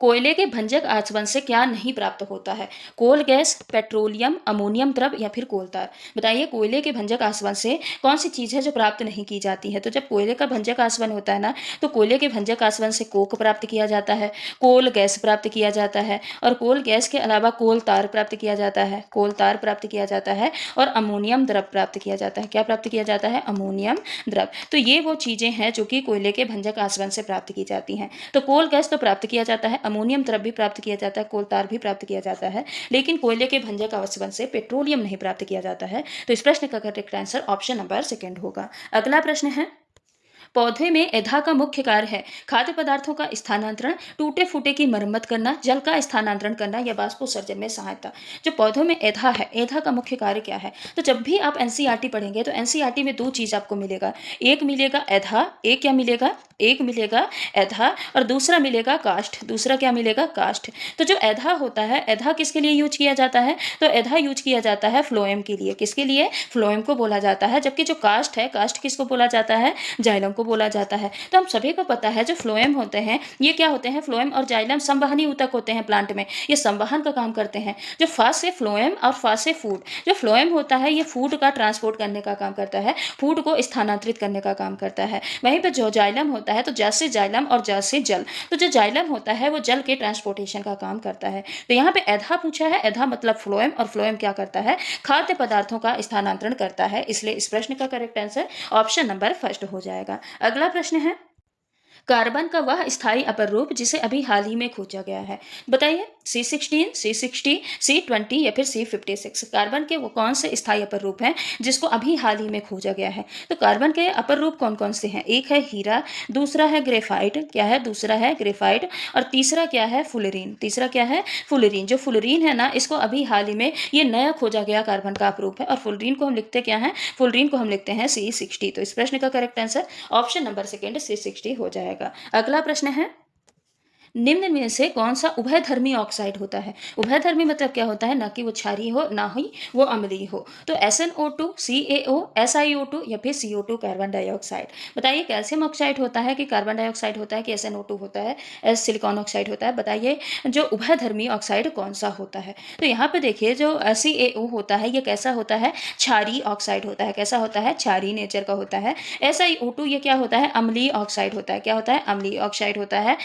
कोयले के भंजक आचमन से क्या नहीं प्राप्त होता है? कोल गैस, पेट्रोलियम, अमोनियम द्रव या फिर कोलतार। बताइए कोयले के भंजक आसवन से कौन सी चीज है जो प्राप्त नहीं की जाती है? तो जब कोयले का भंजक आसवन होता है ना, तो कोयले के भंजक आसवन से कोक प्राप्त किया जाता है, कोल गैस प्राप्त किया जाता है, और कोल गैस के अलावा कोल तार प्राप्त किया जाता है, कोल तार प्राप्त किया जाता है, और अमोनियम द्रव प्राप्त किया जाता है। क्या प्राप्त किया जाता है? अमोनियम द्रव। तो ये वो चीजें हैं जो कि कोयले के भंजक आसवन से प्राप्त की जाती हैं। तो कोल गैस तो प्राप्त किया जाता है, अमोनियम द्रव भी प्राप्त किया जाता है, कोल तार भी प्राप्त किया जाता है, लेकिन कोयले के भंजक आसवन से पेट्रोलियम नहीं प्राप्त किया जाता है। तो इस प्रश्न का correct answer option number second होगा। अगला प्रश्न है, पौधे में एधा का मुख्य कार्य है खाद्य पदार्थों का स्थानांतरण, टूटे फूटे की मरम्मत करना, जल का स्थानांतरण करना या वाष्पोत्सर्जन में सहायता। जो पौधों में एधा है, एधा का मुख्य कार्य क्या है? तो जब भी आप एनसीईआरटी पढ़ेंगे तो एनसीईआरटी में दो चीज आपको मिलेगा, एक मिलेगा एधा, एक क्या मिलेगा? एक मिलेगा एधा और दूसरा मिलेगा काष्ठ। दूसरा क्या मिलेगा? काष्ठ। तो जो एधा होता है, एधा किसके लिए यूज किया जाता है? तो एधा यूज किया जाता है फ्लोएम के लिए। किसके लिए? फ्लोएम को बोला जाता है। जबकि जो काष्ठ है, काष्ठ किसको बोला जाता है? जाइलम को बोला जाता है। तो हम सभी को पता है जो फ्लोएम होते हैं ये क्या होते हैं? फ्लोएम और जाइलम संवहनी ऊतक होते हैं प्लांट में, ये संवहन का काम करते हैं। जो फास्ट से फ्लोएम और फास्ट से फूड, जो फ्लोएम होता है ये फूड का ट्रांसपोर्ट करने का काम करता है, फूड को स्थानांतरित करने का काम करता है। वहीं पर जो जाइलम होता है तो जल से जाइलम और जल से जल, तो जो जाइलम होता है वो जल के ट्रांसपोर्टेशन का काम करता है। तो यहाँ पे एधा पूछा है, एधा मतलब फ्लोएम, और फ्लोएम क्या करता है? खाद्य पदार्थों का स्थानांतरण करता है। इसलिए इस प्रश्न का correct answer option number first हो जाएगा। अगला प्रश्न है, कार्बन का वह स्थायी अपर रूप जिसे अभी हाल ही में खोजा गया है। बताइए C16, C60, C20 या फिर C56। कार्बन के वो कौन से स्थायी अपर रूप हैं जिसको अभी हाल ही में खोजा गया है? तो कार्बन के अपर रूप कौन कौन से हैं? एक है हीरा, दूसरा है ग्रेफाइट, क्या है? दूसरा है ग्रेफाइट, और तीसरा क्या है? फुलरीन। तीसरा क्या है? फुलरीन। जो फुलरीन है ना, इसको अभी हाल ही में ये नया खोजा गया कार्बन का अपरूप है, और फुलरीन को हम लिखते क्या है? फुलरीन को हम लिखते हैं C60। तो इस प्रश्न का correct answer option number second C60 हो जाएगा। अगला प्रश्न है, निम्न में से कौन सा उभयधर्मी ऑक्साइड होता है? उभयधर्मी मतलब क्या होता है? ना कि वो क्षारीय हो ना ही वो अम्लीय हो। तो SnO2, CaO, SiO2 या फिर CO2 कार्बन डाइऑक्साइड। बताइए कैल्शियम ऑक्साइड होता है कि कार्बन डाइऑक्साइड होता है कि SnO2 होता है, सिलिकॉन ऑक्साइड होता है? बताइए जो उभयधर्मी ऑक्साइड कौन सा होता है? तो यहाँ पे देखिए जो CaO होता है ये कैसा होता है? क्षारीय ऑक्साइड होता है। कैसा होता है? क्षारीय नेचर का होता है। SiO2 ये क्या होता है? अम्लीय ऑक्साइड होता है। क्या होता है? अम्लीय ऑक्साइड होता है।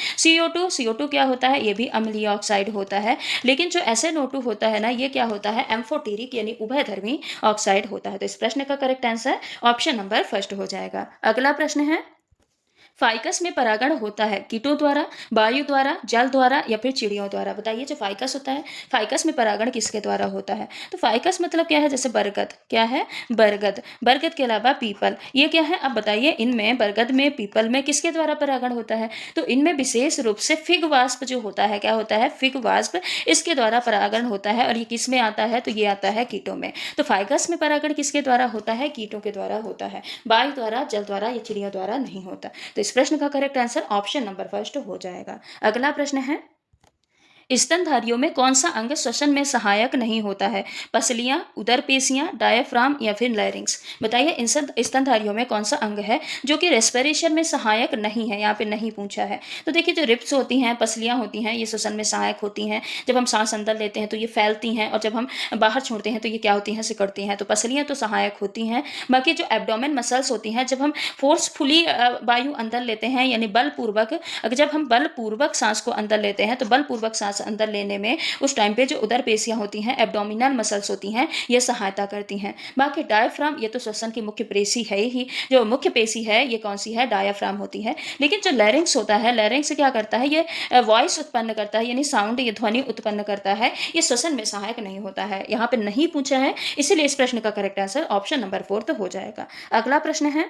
CO2 क्या होता है? ये भी अम्लीय ऑक्साइड होता है। लेकिन जो SnO2 होता है ना, ये क्या होता है? एम्फोटेरिक यानी उभयधर्मी ऑक्साइड होता है। तो इस प्रश्न का correct answer option number first हो जाएगा। अगला प्रश्न है, फाइकस में परागण होता है कीटों द्वारा, वायु द्वारा, जल द्वारा या फिर चिड़ियों द्वारा। बताइए जो फाइकस होता है, फाइकस में परागण किसके द्वारा होता है? तो फाइकस मतलब क्या है? जैसे बरगद, क्या है? बरगद। बरगद के अलावा पीपल, ये क्या है? अब बताइए इनमें, बरगद में, पीपल में किसके द्वारा परागण होता है? तो इनमें विशेष रूप से फिग वास्प जो होता है, क्या होता है? फिग वास्प, इसके द्वारा परागण होता है। और ये किस में आता है? तो ये आता है कीटों में। तो फाइकस में परागण किसके द्वारा होता है? कीटों के द्वारा होता है, वायु द्वारा, जल द्वारा या चिड़ियों द्वारा नहीं होता। तो इस प्रश्न का correct answer option number first हो जाएगा। अगला प्रश्न है, स्तनधारियों में कौन सा अंग श्वसन में सहायक नहीं होता है? पसलियां, उदर पेशियां, डायफ्राम या फिर लैरिंक्स। बताइए इन स्तनधारियों में कौन सा अंग है जो कि रेस्पिरेशन में सहायक नहीं है? यहाँ पे नहीं पूछा है। तो देखिए जो रिप्स होती हैं, पसलियां होती हैं, ये श्वसन में सहायक होती हैं। जब हम सांस अंदर लेते हैं तो ये फैलती हैं, और जब हम बाहर छोड़ते हैं तो ये क्या होती हैं? सिकुड़ती हैं। तो पसलियां तो सहायक होती हैं। बाकी जो एब्डोमेन मसल्स होती हैं, जब हम फोर्सफुली वायु अंदर लेते हैं, यानी बलपूर्वक, अगर जब हम बलपूर्वक सांस को अंदर लेते हैं तो बलपूर्वक सांस अंदर लेने में उस टाइम पे जो उदर पेशियां होती हैं, एब्डोमिनल मसल्स होती हैं, ये सहायता करती हैं। बाकी डायफ्राम, ये तो श्वसन की मुख्य पेशी है ही, जो मुख्य पेशी है ये कौन सी है? डायफ्राम होती है। लेकिन जो लैरिंक्स होता है, लैरिंक्स क्या करता है? ये वॉइस उत्पन्न करता है, यानी साउंड, ये ध्वनि उत्पन्न करता है। ये श्वसन में सहायक नहीं होता है। यहाँ पे नहीं पूछा है, इसीलिए इस प्रश्न का करेक्ट आंसर ऑप्शन नंबर 4 हो जाएगा। अगला प्रश्न है,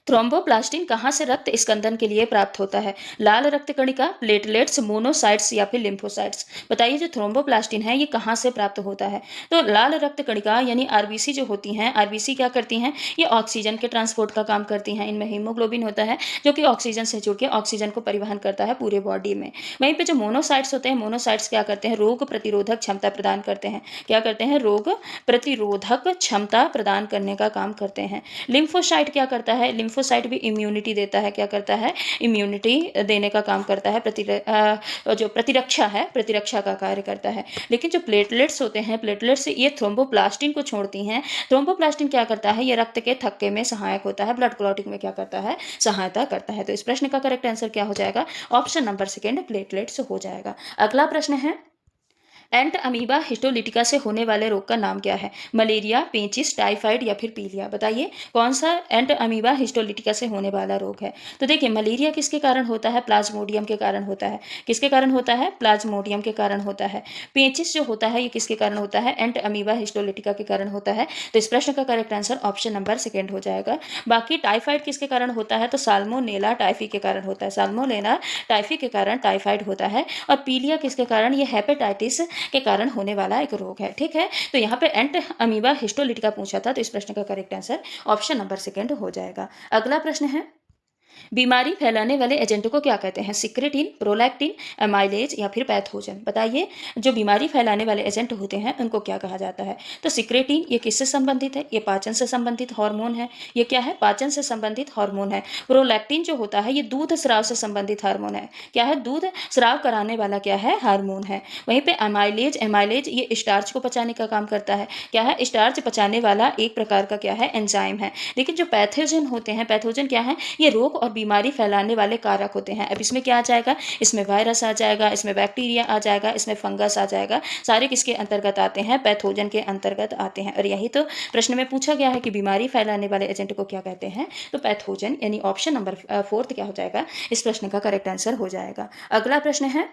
थ्रोम्बोप्लास्टिन कहाँ से रक्त स्कंदन के लिए प्राप्त होता है? लाल रक्त कणिका, प्लेटलेट्स, मोनोसाइट्स या फिर लिम्फोसाइट्स। बताइए जो थ्रोम्बोप्लास्टिन है ये कहाँ से प्राप्त होता है? तो लाल रक्त कणिका यानी आरबीसी जो होती हैं, आरबीसी क्या करती हैं? ये ऑक्सीजन के ट्रांसपोर्ट का काम करती हैं। इनमें हीमोग्लोबिन होता है जो कि ऑक्सीजन से जुड़ के ऑक्सीजन को परिवहन करता है पूरे बॉडी में। वहीं पे जो मोनोसाइट्स होते हैं, मोनोसाइट्स क्या करते हैं? रोग प्रतिरोधक क्षमता प्रदान करते हैं। क्या करते हैं? रोग प्रतिरोधक क्षमता प्रदान करने का काम करते हैं। लिम्फोसाइट क्या करता है? लिम्फोसाइट भी इम्यूनिटी देता है। क्या करता है? इम्यूनिटी देने का काम करता है। जो प्रतिरक्षा है, प्रतिरक्षा का कार्य करता है। लेकिन जो प्लेटलेट्स होते हैं, प्लेटलेट्स ये थ्रोम्बोप्लास्टिन को छोड़ती हैं। थ्रोम्बोप्लास्टिन क्या करता है? ये रक्त के थक्के में सहायक होता है, ब्लड क्लॉटिंग में क्या करता है? सहायता करता है। तो इस प्रश्न का करेक्ट आंसर क्या हो जाएगा? ऑप्शन नंबर सेकेंड, प्लेटलेट्स हो जाएगा। अगला प्रश्न है, एंट अमीबा हिस्टोलिटिका से होने वाले रोग का नाम क्या है? मलेरिया, पेचिस, टाइफाइड या फिर पीलिया। बताइए कौन सा एंट अमीबा हिस्टोलिटिका से होने वाला रोग है? तो देखिए मलेरिया किसके कारण होता है? प्लाज्मोडियम के कारण होता है। किसके कारण होता है? प्लाज्मोडियम के कारण होता है। पेचिस जो होता है ये किसके कारण होता है? एंट अमीबा हिस्टोलिटिका के कारण होता है। तो इस प्रश्न का correct answer option number second हो जाएगा। बाकी टाइफाइड किसके कारण होता है? तो साल्मोनेला टाइफी के कारण होता है। साल्मोनेला टाइफी के कारण टाइफाइड होता है। और पीलिया किसके कारण? ये हेपेटाइटिस के कारण होने वाला एक रोग है। ठीक है, तो यहाँ पे एंट अमीबा हिस्टोलिटिका पूछा था, तो इस प्रश्न का correct answer option number second हो जाएगा। अगला प्रश्न है, बीमारी फैलाने वाले एजेंट को क्या कहते हैं? सिक्रेटिन, प्रोलैक्टिन, एमाइलेज या फिर पैथोजन। बताइए जो बीमारी फैलाने वाले एजेंट होते हैं उनको क्या कहा जाता है? तो सिक्रेटिन ये किससे संबंधित है? ये पाचन से संबंधित हार्मोन है। ये क्या है? पाचन से संबंधित हार्मोन है। प्रोलैक्टिन जो होता है ये दूध स्राव से संबंधित हार्मोन है। क्या है? दूध स्राव कराने वाला क्या है? हार्मोन है। वहीं पे एमाइलेज, एमाइलेज ये स्टार्च को पचाने का काम करता है। क्या है? स्टार्च पचाने वाला एक प्रकार का क्या है? एंजाइम है। लेकिन जो पैथोजन होते हैं, पैथोजन क्या है? ये रोग और बीमारी फैलाने वाले कारक होते हैं। अब इसमें क्या आ जाएगा? इसमें वायरस आ जाएगा, इसमें बैक्टीरिया आ जाएगा, इसमें फंगस आ जाएगा। सारे किसके अंतर्गत आते हैं? पैथोजन के अंतर्गत आते हैं। और यही तो प्रश्न में पूछा गया है कि बीमारी फैलाने वाले एजेंट को क्या कहते हैं? तो पैथोजन, यानी ऑप्शन नंबर फोर्थ क्या हो जाएगा? इस प्रश्न का करेक्ट आंसर हो जाएगा। अगला प्रश्न है,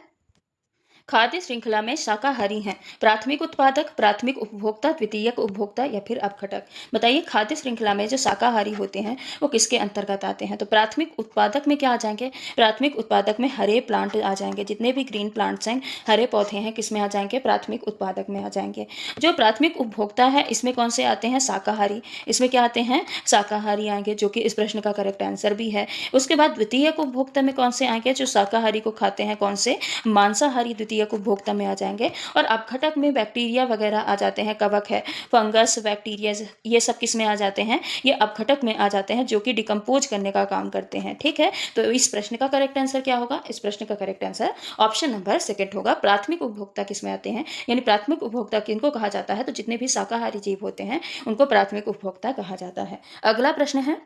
खाद्य श्रृंखला में शाकाहारी हैं प्राथमिक उत्पादक, प्राथमिक उपभोक्ता, द्वितीयक उपभोक्ता या फिर अपघटक। बताइए खाद्य श्रृंखला में जो शाकाहारी होते हैं वो किसके अंतर्गत आते हैं? तो प्राथमिक उत्पादक में क्या आ जाएंगे? प्राथमिक उत्पादक में हरे प्लांट आ जाएंगे। जितने भी ग्रीन प्लांट्स हैं, हरे पौधे हैं, किस में आ जाएंगे? प्राथमिक उत्पादक में आ जाएंगे। जो प्राथमिक उपभोक्ता है इसमें कौन से आते हैं? शाकाहारी। इसमें क्या आते हैं? शाकाहारी आएंगे, जो कि इस प्रश्न का करेक्ट आंसर भी है। उसके बाद द्वितीयक उपभोक्ता में कौन से आएंगे? जो शाकाहारी को खाते हैं। कौन से? मांसाहारी द्वितीयक उपभोक्ता में आ जाएंगे। और अपघटक में बैक्टीरिया वगैरह आ जाते हैं, कवक है, फंगस, बैक्टीरिया, ये सब किस में आ जाते हैं? ये अपघटक में आ जाते हैं, जो कि डिकम्पोज करने का काम करते हैं। ठीक है, तो इस प्रश्न का करेक्ट आंसर क्या होगा? इस प्रश्न का correct answer option number second होगा। प्राथमिक उपभोक्ता किस में आते हैं? यानी प्राथमिक उपभोक्ता किनको कहा जाता है? तो जितने भी शाकाहारी जीव होते हैं उनको प्राथमिक उपभोक्ता कहा जाता है। अगला प्रश्न है,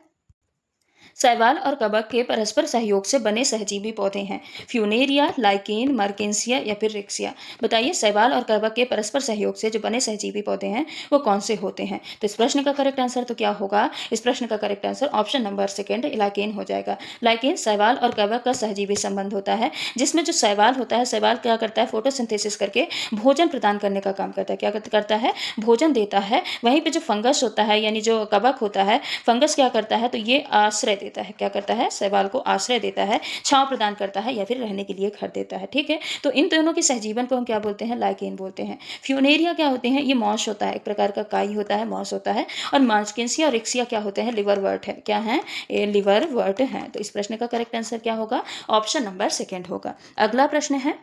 शैवाल और कवक के परस्पर सहयोग से बने सहजीवी पौधे हैं। फ्यूनेरिया, लाइकेन, मर्केंसिया या फिर रिक्सिया। बताइए शैवाल और कवक के परस्पर सहयोग से जो बने सहजीवी पौधे हैं वो कौन से होते हैं। तो इस प्रश्न का करेक्ट आंसर तो क्या होगा, इस प्रश्न का correct answer option number second lichen हो जाएगा। लाइकेन शैवाल और कवक का सहजीवी संबंध होता है, जिसमें जो शैवाल होता है, शैवाल क्या करता है, फोटोसिंथेसिस करके भोजन प्रदान करने का काम करता है। क्या करता है, भोजन देता है। वहीं पे जो फंगस होता है यानी जो कवक होता है, फंगस क्या करता है, तो ये आश्रय देता है। क्या करता है, शैवाल को आश्रय देता है, छांव प्रदान करता है या फिर रहने के लिए घर देता है। ठीक है, तो इन दोनों के सहजीवन को हम क्या बोलते हैं, लाइकेन बोलते हैं। फ्यूनेरिया क्या होते हैं, ये मॉस होता है, एक प्रकार का काई होता है, मॉस होता है। और मार्केंसिया और रिक्सिया क्या होते हैं, लिवरवर्ट है। क्या है, ये लिवरवर्ट है। तो इस प्रश्न का करेक्ट आंसर क्या होगा, ऑप्शन नंबर सेकंड होगा। अगला प्रश्न है,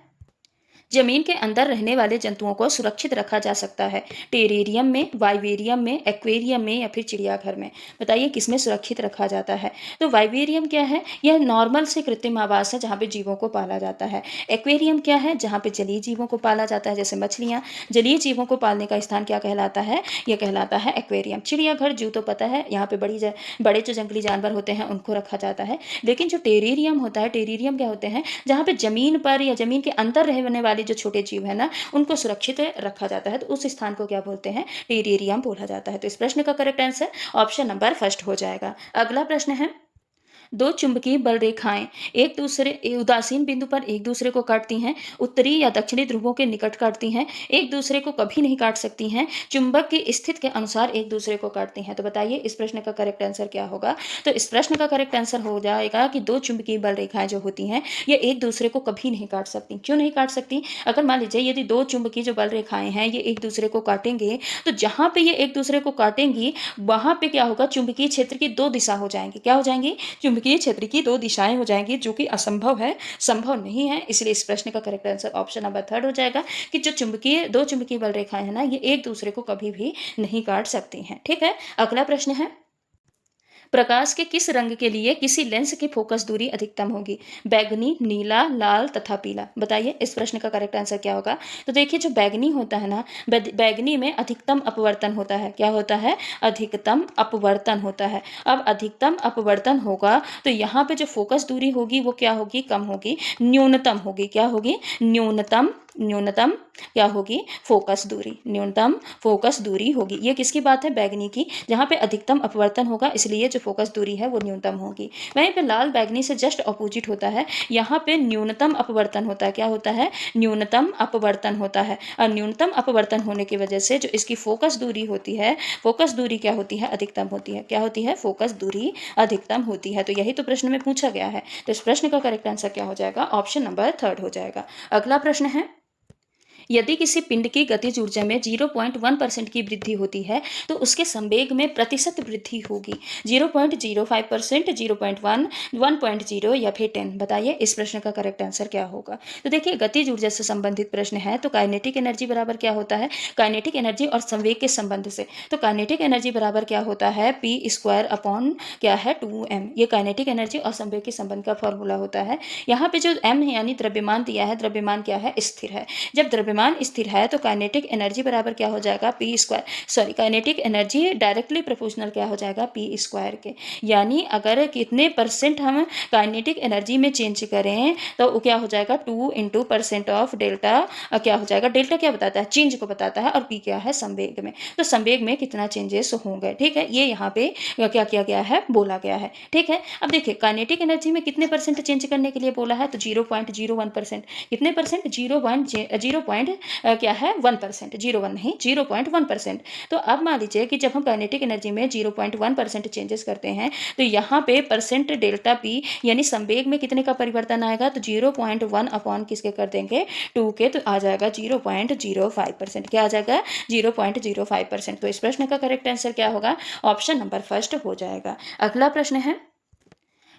जमीन के अंदर रहने वाले जंतुओं को सुरक्षित रखा जा सकता है। टेरेरियम में, वाइवेरियम में, एक्वेरियम में या फिर चिड़ियाघर में। बताइए किसमें सुरक्षित रखा जाता है। तो वाइवेरियम क्या है, यह नॉर्मल से कृत्रिम आवास है जहाँ पे जीवों को पाला जाता है। एक्वेरियम क्या है, जहाँ पे जलीय जीवों को पाला जाता है, जैसे मछलियाँ। जलीय जीवों को पालने का स्थान क्या कहलाता है, यह कहलाता है एक्वेरियम। चिड़ियाघर जू तो पता है, यहाँ पे बड़े जो जंगली जानवर होते हैं उनको रखा जाता है। लेकिन जो टेरेरियम होता है, टेरेरियम क्या होते हैं, जहाँ पे जमीन पर या जमीन के अंदर रहने वाले जो छोटे जीव है ना, उनको सुरक्षित रखा जाता है। तो उस स्थान को क्या बोलते हैं, टेरेरियम बोला जाता है। तो इस प्रश्न का correct answer option number first हो जाएगा। अगला प्रश्न है, दो चुंबकीय बल रेखाएं एक दूसरे उदासीन बिंदु पर एक दूसरे को काटती हैं, उत्तरी या दक्षिणी ध्रुवों के निकट काटती हैं, एक दूसरे को कभी नहीं काट सकती हैं, चुंबक की स्थिति के अनुसार एक दूसरे को काटती हैं। तो बताइए इस प्रश्न का करेक्ट आंसर क्या होगा। तो इस प्रश्न का करेक्ट आंसर हो जाएगा कि दो चुंबकीय बल रेखाएं जो होती हैं ये एक दूसरे को कभी नहीं काट सकती। क्यों नहीं काट सकती, अगर मान लीजिए यदि दो चुंबकीय जो बल रेखाएं हैं ये एक दूसरे को काटेंगे, तो जहां पे ये एक दूसरे को काटेंगी वहां पे क्या होगा, चुंबकीय क्षेत्र की दो दिशा हो जाएंगी। क्या हो जाएंगी, चुंबकीय क्षेत्र की दो दिशाएं हो जाएंगी, जो कि असंभव है, संभव नहीं है। इसलिए इस प्रश्न का correct answer option number third हो जाएगा कि जो दो चुंबकीय बल रेखाएं हैं ना, ये एक दूसरे को कभी भी नहीं काट सकती हैं। ठीक है, अगला प्रश्न है, प्रकाश के किस रंग के लिए किसी लेंस की फोकस दूरी अधिकतम होगी। बैगनी, नीला, लाल तथा पीला। बताइए इस प्रश्न का करेक्ट आंसर क्या होगा। तो देखिए जो बैगनी होता है ना, बैगनी में अधिकतम अपवर्तन होता है। क्या होता है, अधिकतम अपवर्तन होता है। अब अधिकतम अपवर्तन होगा तो यहाँ पे जो फोकस दूरी होगी वो क्या होगी, कम होगी, न्यूनतम होगी। क्या होगी, न्यूनतम न्यूनतम क्या होगी, फोकस दूरी, न्यूनतम फोकस दूरी होगी। ये किसकी बात है, बैगनी की, जहाँ पे अधिकतम अपवर्तन होगा इसलिए जो फोकस दूरी है वो न्यूनतम होगी। वहीं पे लाल बैगनी से जस्ट अपोजिट होता है, यहाँ पे न्यूनतम अपवर्तन होता है। क्या होता है, न्यूनतम अपवर्तन होता है। और न्यूनतम अपवर्तन होने की वजह से जो इसकी फोकस दूरी होती है, फोकस दूरी क्या होती है, अधिकतम होती है। क्या होती है, फोकस दूरी अधिकतम होती है। तो यही तो प्रश्न में पूछा गया है। तो इस प्रश्न का करेक्ट आंसर क्या हो जाएगा, ऑप्शन नंबर थर्ड हो जाएगा। अगला प्रश्न है, यदि किसी पिंड की गतिज ऊर्जा में 0.1% की वृद्धि होती है तो उसके संवेग में प्रतिशत वृद्धि होगी। 0.05%, 0.1, 1.0 या फिर 10। बताइए इस प्रश्न का करेक्ट आंसर क्या होगा। तो देखिए गतिज ऊर्जा से संबंधित प्रश्न है, तो काइनेटिक एनर्जी बराबर क्या होता है, काइनेटिक एनर्जी और संवेग के संबंध से, तो काइनेटिक एनर्जी बराबर क्या होता है, p² अपॉन क्या है 2m। ये काइनेटिक एनर्जी और संवेग के संबंध का फॉर्मूला होता है। यहाँ पे जो m है यानी द्रव्यमान दिया है, द्रव्यमान क्या है, स्थिर है। जब द्रव्यमान स्थिर है तो काइनेटिक एनर्जी बराबर क्या हो जाएगा, काइनेटिक एनर्जी डायरेक्टली प्रोपोर्शनल क्या हो जाएगा, p² के। यानी अगर कितने परसेंट हम काइनेटिक एनर्जी में चेंज करें तो वो क्या हो जाएगा, 2 × % ऑफ डेल्टा। क्या हो जाएगा, डेल्टा क्या बताता है, चेंज को बताता है, और p क्या है, संवेग में। तो संवेग में कितना चेंजेस होंगे। ठीक है, ये यहाँ पे क्या किया गया है, बोला गया है। ठीक है, अब देखिए काइनेटिक एनर्जी में कितने परसेंट चेंज करने के लिए बोला है, तो 0.01%। कितने परसेंट, 0. क्या है 1%, 0.1 नहीं 0.1%। तो अब मान लीजिए कि जब हम काइनेटिक एनर्जी में 0.1% चेंजेस करते हैं तो यहाँ पे परसेंट डेल्टा पी यानी संवेग में कितने का परिवर्तन आएगा, तो 0.1 अपॉन किसके कर देंगे, 2 के, तो आ जाएगा 0.05%। क्या आ जाएगा, 0.05%। तो इस प्रश्न का करेक्ट आंसर क्या होगा, ऑप्शन नंबर फर्स्ट हो जाएगा। अगला प्रश्न है,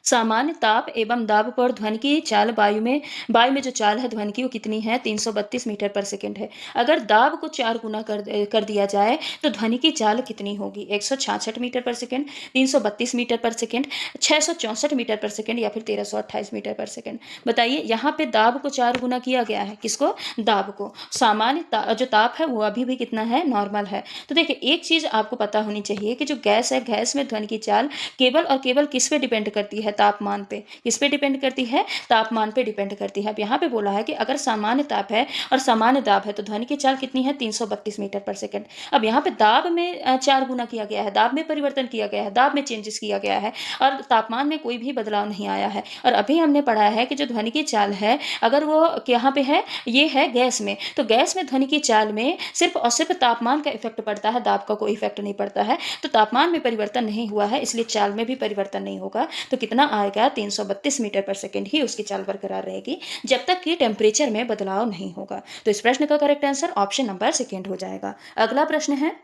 सामान्य ताप एवं दाब पर ध्वनि की चाल वायु में जो चाल है ध्वनि की वो कितनी है? 332 मीटर पर सेकंड है। अगर दाब को 4 गुना कर दिया जाए तो ध्वनि की चाल कितनी होगी? 166 मीटर पर सेकंड, 332 मीटर पर सेकंड, 664 मीटर पर सेकंड या फिर 1328 मीटर पर सेकंड। बताइए, यहाँ पे दाब को 4 गुना किया गया है। किसको? दाब को। जो ताप है वो अभी भी कितना है? नॉर्मल है। तो देखिए, एक चीज आपको पता होनी चाहिए कि जो गैस है, गैस में ध्वनि की चाल केवल और केवल किस पे डिपेंड करती है? तापमान पे। किस पे डिपेंड करती है? तापमान पे डिपेंड करती है। अब यहाँ पे बोला है कि अगर सामान्य ताप है और सामान्य दाब है तो ध्वनि की चाल कितनी है? 332 मीटर पर सेकंड। अब यहाँ पे दाब में 4 गुना किया गया है, दाब में परिवर्तन किया गया है, दाब में चेंजेस किया गया है और तापमान में कोई भी बदलाव नहीं आया है। और अभी हमने पढ़ा है कि जो ध्वनि की चाल है, अगर वो यहाँ पे है, ये है गैस में, तो गैस में ध्वनि की चाल में सिर्फ और सिर्फ तापमान का इफेक्ट पड़ता है, दाब का कोई इफेक्ट नहीं पड़ता है। तो तापमान में परिवर्तन नहीं हुआ है, इसलिए चाल में भी परिवर्तन नहीं होगा। तो कितना आएगा? 332 मीटर पर सेकंड ही उसकी चाल बरकरार रहेगी जब तक कि टेम्परेचर में बदलाव नहीं होगा। तो इस प्रश्न का correct answer option number second हो जाएगा। अगला प्रश्न है,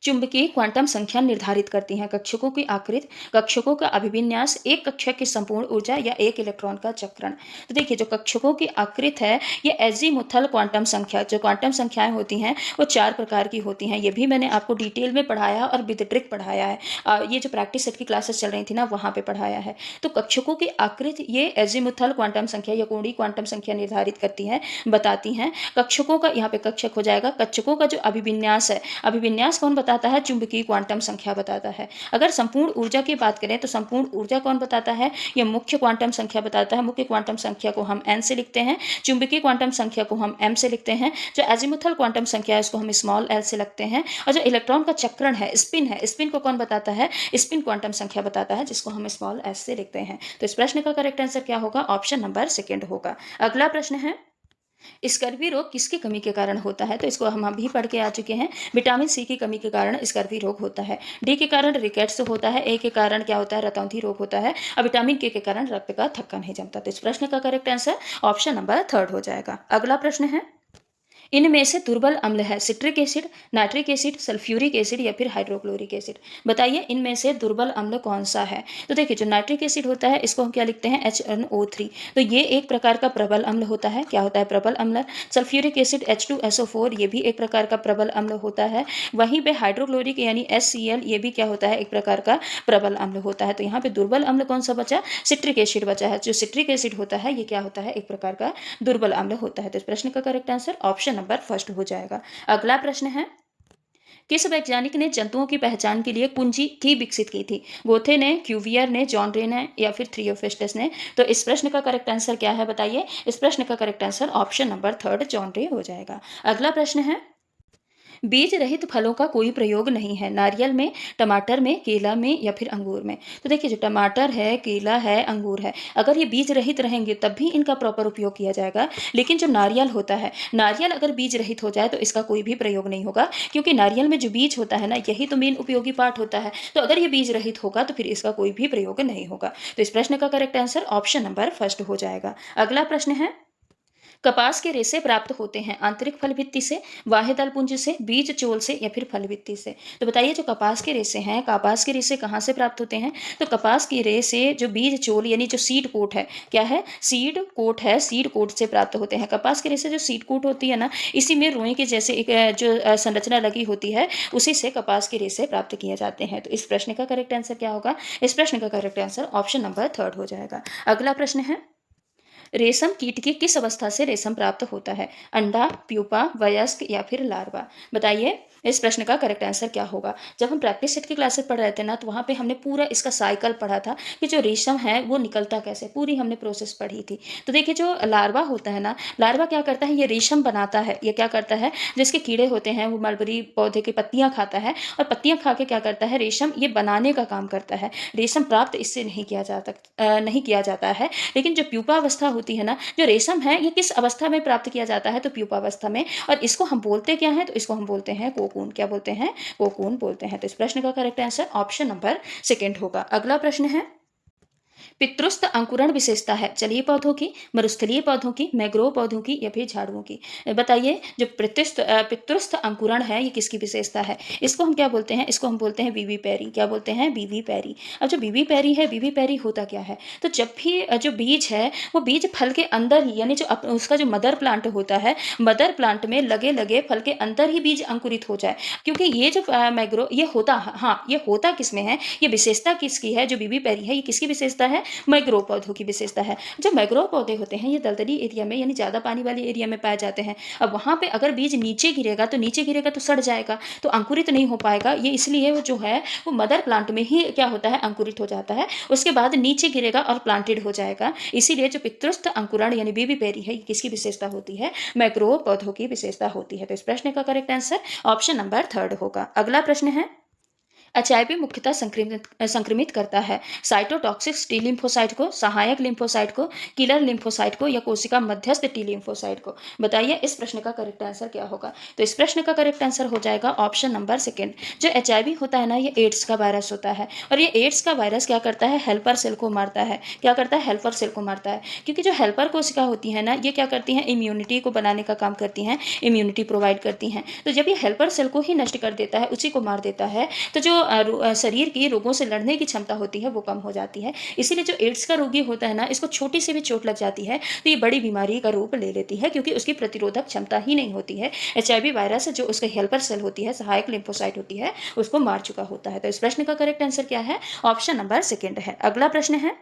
चुंबकीय क्वांटम संख्या निर्धारित करती हैं। कक्षकों की आकृति, कक्षकों का अभिविन्यास, एक कक्षक की संपूर्ण ऊर्जा या एक इलेक्ट्रॉन का चक्रण। तो देखिए, जो कक्षकों की आकृति है ये एजीमुथल क्वांटम संख्या, जो क्वांटम संख्याएं होती हैं वो 4 प्रकार की होती हैं। ये भी मैंने आपको डिटेल में पढ़ाया और विद ट्रिक पढ़ाया है। ये जो प्रैक्टिस सेट की क्लासेस चल रही थी ना, वहाँ पे पढ़ाया है। तो कक्षकों की आकृति ये एजीमुथल क्वांटम संख्या या कोणीय क्वांटम संख्या निर्धारित करती है, बताती हैं। कक्षकों का, यहाँ पे कक्षक हो जाएगा। कक्षकों का जो अभिविन्यास है, अभिविन्यास कौन बताता है? चुंबकीय क्वांटम संख्या बताता है। अगर संपूर्ण ऊर्जा की बात करें तो संपूर्ण ऊर्जा कौन बताता है? यह मुख्य क्वांटम संख्या बताता है। मुख्य क्वांटम संख्या को हम n से लिखते हैं, चुंबकीय क्वांटम संख्या को हम m से लिखते हैं। जो एजीमुथल क्वांटम संख्या है उसको हम स्मॉल l से लिखते हैं। और जो इलेक्ट्रॉन का चक्रण है, स्पिन है, स्पिन को कौन बताता है? स्पिन क्वांटम संख्या बताता है, जिसको हम स्मॉल s से लिखते हैं। तो इस प्रश्न का करेक्ट आंसर क्या होगा? ऑप्शन नंबर सेकेंड होगा। अगला प्रश्न है, स्कर्वी रोग किसकी कमी के कारण होता है? तो इसको हम अभी पढ़ के आ चुके हैं। विटामिन सी की कमी के कारण स्कर्वी रोग होता है। डी के कारण रिकेट्स होता है। ए के कारण क्या होता है? रतौंधी रोग होता है। और विटामिन के कारण रक्त का थक्का नहीं जमता। तो इस प्रश्न का correct answer option number third हो जाएगा। अगला प्रश्न है, इनमें से दुर्बल अम्ल है citric acid, nitric acid, sulphuric acid या फिर हाइड्रोक्लोरिक एसिड। बताइए, इनमें से दुर्बल अम्ल कौन सा है? तो देखिए, जो नाइट्रिक एसिड होता है इसको हम क्या लिखते हैं? HNO3। तो ये एक प्रकार का प्रबल अम्ल होता है। क्या होता है? प्रबल अम्ल। सल्फ्यूरिक एसिड H2SO4, ये भी एक प्रकार का प्रबल अम्ल होता है। वहीं पे हाइड्रोक्लोरिक यानी HCl, ये भी क्या होता है? एक प्रकार का प्रबल अम्ल होता है। तो यहाँ पे दुर्बल अम्ल कौन सा बचा? सिट्रिक एसिड बचा है। जो सिट्रिक एसिड होता है ये क्या होता है? एक प्रकार का दुर्बल अम्ल होता है। तो इस प्रश्न का correct answer option number first हो जाएगा। अगला प्रश्न है, किस वैज्ञानिक ने जंतुओं की पहचान के लिए कुंजी की विकसित की थी? गोथे ने, क्यूवियर ने, जॉन रे ने या फिर थियोफिस्टस ने? तो इस प्रश्न का करेक्ट आंसर क्या है? बताइए। इस प्रश्न का correct answer option number third John रे हो जाएगा। अगला प्रश्न है, बीज रहित फलों का कोई प्रयोग नहीं है। नारियल में, टमाटर में, केला में या फिर अंगूर में? तो देखिए, जो टमाटर है, केला है, अंगूर है, अगर ये बीज रहित रहेंगे तब भी इनका प्रॉपर उपयोग किया जाएगा। लेकिन जो नारियल होता है, नारियल अगर बीज रहित हो जाए तो इसका कोई भी प्रयोग नहीं होगा, क्योंकि नारियल में जो बीज होता है ना, यही तो मेन उपयोगी पार्ट होता है। तो अगर ये बीज रहित होगा तो फिर इसका कोई भी प्रयोग नहीं होगा। तो इस प्रश्न का correct answer option number first हो जाएगा। अगला प्रश्न है, कपास के रेशे प्राप्त होते हैं आंतरिक फल भित्ति से, बाह्य दल पुंज से, बीज चोल से या फिर फल भित्ति से? तो बताइए, जो कपास के रेशे हैं, कपास के रेशे कहाँ से प्राप्त होते हैं? तो कपास के रेशे जो बीज चोल यानी जो सीड कोट है, क्या है? सीड कोट है, सीड कोट से प्राप्त होते हैं। कपास के रेशे जो सीड कोट होती है ना, इसी में रुई के जैसे एक जो संरचना लगी होती है, उसी से कपास के रेशे प्राप्त किए जाते हैं। तो इस प्रश्न का करेक्ट आंसर क्या होगा? इस प्रश्न का correct answer option number third हो जाएगा। अगला प्रश्न है, रेशम कीट की किस अवस्था से रेशम प्राप्त होता है? अंडा, प्यूपा, वयस्क या फिर लार्वा? बताइए, इस प्रश्न का करेक्ट आंसर क्या होगा? जब हम प्रैक्टिस सेट की क्लासेस पढ़ रहे थे ना, तो वहाँ पे हमने पूरा इसका साइकिल पढ़ा था कि जो रेशम है वो निकलता कैसे, पूरी हमने प्रोसेस पढ़ी थी। तो देखिए, जो लार्वा होता है ना, लार्वा क्या करता है? ये रेशम बनाता है। ये क्या करता है? जिसके कीड़े होते हैं वो मलबरी पौधे की पत्तियां खाता है, और पत्तियां खा के क्या करता है? रेशम ये बनाने का काम करता है। रेशम प्राप्त इससे नहीं किया जाता है। लेकिन जो प्यूपा अवस्था होती है ना, जो रेशम है, ये किस अवस्था में प्राप्त किया जाता है? तो प्यूपा अवस्था में। और इसको हम बोलते क्या है? तो इसको हम बोलते हैं कोकून। क्या बोलते हैं? कोकून बोलते हैं। तो इस प्रश्न का correct answer option number second होगा। अगला प्रश्न है, पितृस्थ अंकुरण विशेषता है जलीय पौधों की, मरुस्थलीय पौधों की, मैंग्रोव पौधों की या फिर झाड़ुओं की। बताइए जो पितृस्थ अंकुरण है ये किसकी विशेषता है? इसको हम क्या बोलते हैं? इसको हम बोलते हैं वीवी पैरी। क्या बोलते हैं? वीवी पैरी। अब जो वीवी पैरी है, वीवी पैरी होता क्या है? तो जब भी जो बीज है वो बीज फल के अंदर ही, यानी जो उसका जो मदर प्लांट होता है, मदर प्लांट में लगे लगे फल के अंदर ही बीज अंकुरित हो जाए। क्योंकि ये जो मैग्रो ये होता, हाँ ये होता किसमें है, ये विशेषता किसकी है? जो वीवी पैरी है ये किसकी विशेषता है? मैंग्रोव पौधों की विशेषता है। जो मैंग्रोव पौधे होते हैं ये दलदली एरिया में, यानी ज़्यादा पानी वाले एरिया में पाए जाते हैं। अब वहाँ पे अगर बीज नीचे गिरेगा तो सड़ जाएगा, तो अंकुरित नहीं हो पाएगा। ये इसलिए वो जो है वो मदर प्लांट में ही क्या होता है? अंकुरित हो जाता है। उसके बाद नीचे गिरेगा और प्लांटेड हो जाएगा। इसीलिए जो पितृस्थ अंकुरण यानी बीवी पेरी है, ये किसकी विशेषता होती है? मैंग्रोव पौधों की विशेषता होती है। तो इस प्रश्न का करेक्ट आंसर ऑप्शन नंबर 3 होगा। अगला प्रश्न है, एचआईवी मुख्यतः संक्रमित करता है साइटोटॉक्सिक टी लिम्फोसाइट को, सहायक लिम्फोसाइट को, किलर लिम्फोसाइट को या कोशिका मध्यस्थ टी लिम्फोसाइट को। बताइए इस प्रश्न का करेक्ट आंसर क्या होगा? तो इस प्रश्न का करेक्ट आंसर हो जाएगा ऑप्शन नंबर 2। जो एचआईवी होता है ना, ये एड्स का वायरस होता है। और ये एड्स का वायरस क्या करता है? हेल्पर सेल को मारता है। क्या करता है? हेल्पर सेल को मारता है। क्योंकि जो हेल्पर कोशिका होती है ना, ये क्या करती हैं? इम्यूनिटी को बनाने का काम करती हैं, इम्यूनिटी प्रोवाइड करती हैं। तो जब ये हेल्पर सेल को ही नष्ट कर देता है, उसी को मार देता है, तो जो शरीर की रोगों से लड़ने की क्षमता होती है वो कम हो जाती है। इसीलिए जो एड्स का रोगी होता है ना, इसको छोटी सी भी चोट लग जाती है तो ये बड़ी बीमारी का रूप ले लेती है, क्योंकि उसकी प्रतिरोधक क्षमता ही नहीं होती है। एचआईवी वायरस जो उसका हेल्पर सेल होती है, सहायक लिम्फोसाइट होती है, उसको मार चुका होता है। तो इस प्रश्न का करेक्ट आंसर क्या है? ऑप्शन नंबर 2 है। अगला प्रश्न है,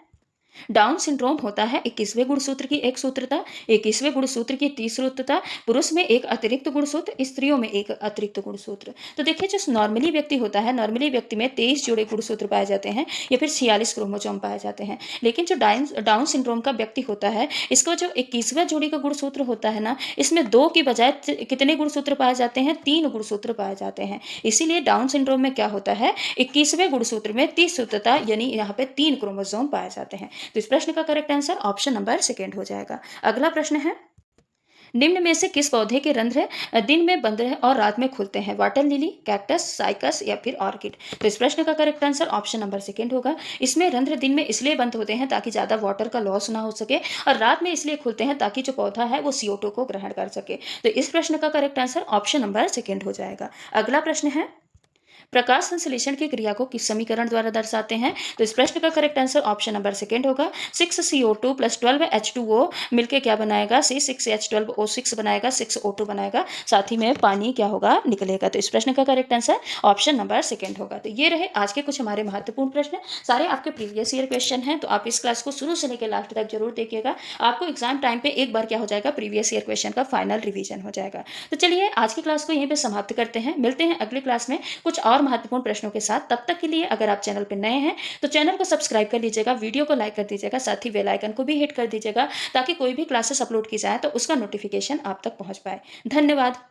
डाउन सिंड्रोम होता है 21वें गुणसूत्र की एक सूत्रता, 21वें गुणसूत्र की 30 सूत्रता, पुरुष में एक अतिरिक्त गुणसूत्र, स्त्रियों में एक अतिरिक्त गुणसूत्र। तो देखिए जो नॉर्मली व्यक्ति होता है, नॉर्मली व्यक्ति में 23 जोड़े गुणसूत्र पाए जाते हैं या फिर 46 क्रोमोसोम पाए जाते हैं। लेकिन जो डाउन सिंड्रोम का व्यक्ति होता है, इसका जो 21वां जोड़ी का गुणसूत्र होता है ना, इसमें 2 की बजाय कितने गुणसूत्र पाए जाते हैं? 3 गुणसूत्र पाए जाते हैं। इसीलिए डाउन सिंड्रोम में क्या होता है? 21वें गुणसूत्र में 30 सूत्रता, यानी यहाँ पे 3 क्रोमोसोम पाए जाते हैं। तो इस प्रश्न का करेक्ट आंसर ऑप्शन नंबर 2 हो जाएगा। अगला प्रश्न है, निम्न में से किस पौधे के रंध्र दिन में बंद है और रात में खुलते हैं? वाटर लिली, कैक्टस, साइकस या फिर ऑर्किड। तो इस प्रश्न का करेक्ट आंसर ऑप्शन नंबर 2 होगा। इसमें रंध्र दिन में इसलिए बंद होते हैं ताकि ज्यादा वाटर का लॉस ना हो सके, और रात में इसलिए खुलते हैं ताकि जो पौधा है वो CO2 को ग्रहण कर सके। तो इस प्रश्न का करेक्ट आंसर ऑप्शन नंबर 2 हो जाएगा। अगला प्रश्न है, प्रकाश संश्लेषण की क्रिया को किस समीकरण द्वारा दर्शाते हैं? तो इस प्रश्न का करेक्ट आंसर ऑप्शन नंबर 2 होगा। 6CO2 प्लस 12H2O मिलकर क्या बनाएगा? C6H12O6 बनाएगा, 6O2 बनाएगा, साथ ही में पानी क्या होगा? निकलेगा। तो इस प्रश्न का करेक्ट आंसर ऑप्शन नंबर 2 होगा। तो ये रहे आज के कुछ हमारे महत्वपूर्ण प्रश्न, सारे आपके प्रीवियस ईयर क्वेश्चन हैं। तो आप इस क्लास को शुरू से लेकर लास्ट तक जरूर देखिएगा। आपको एग्जाम टाइम पे एक बार क्या हो जाएगा? प्रीवियस ईयर क्वेश्चन का फाइनल रिवीजन हो जाएगा। तो चलिए आज की क्लास को यहीं पे समाप्त करते हैं। मिलते हैं अगली क्लास में कुछ और महत्वपूर्ण प्रश्नों के साथ। तब तक के लिए अगर आप चैनल पर नए हैं तो चैनल को सब्सक्राइब कर लीजिएगा, वीडियो को लाइक कर दीजिएगा, साथ ही बेल आइकन को भी हिट कर दीजिएगा, ताकि कोई भी क्लासेस अपलोड की जाए तो उसका नोटिफिकेशन आप तक पहुंच पाए। धन्यवाद।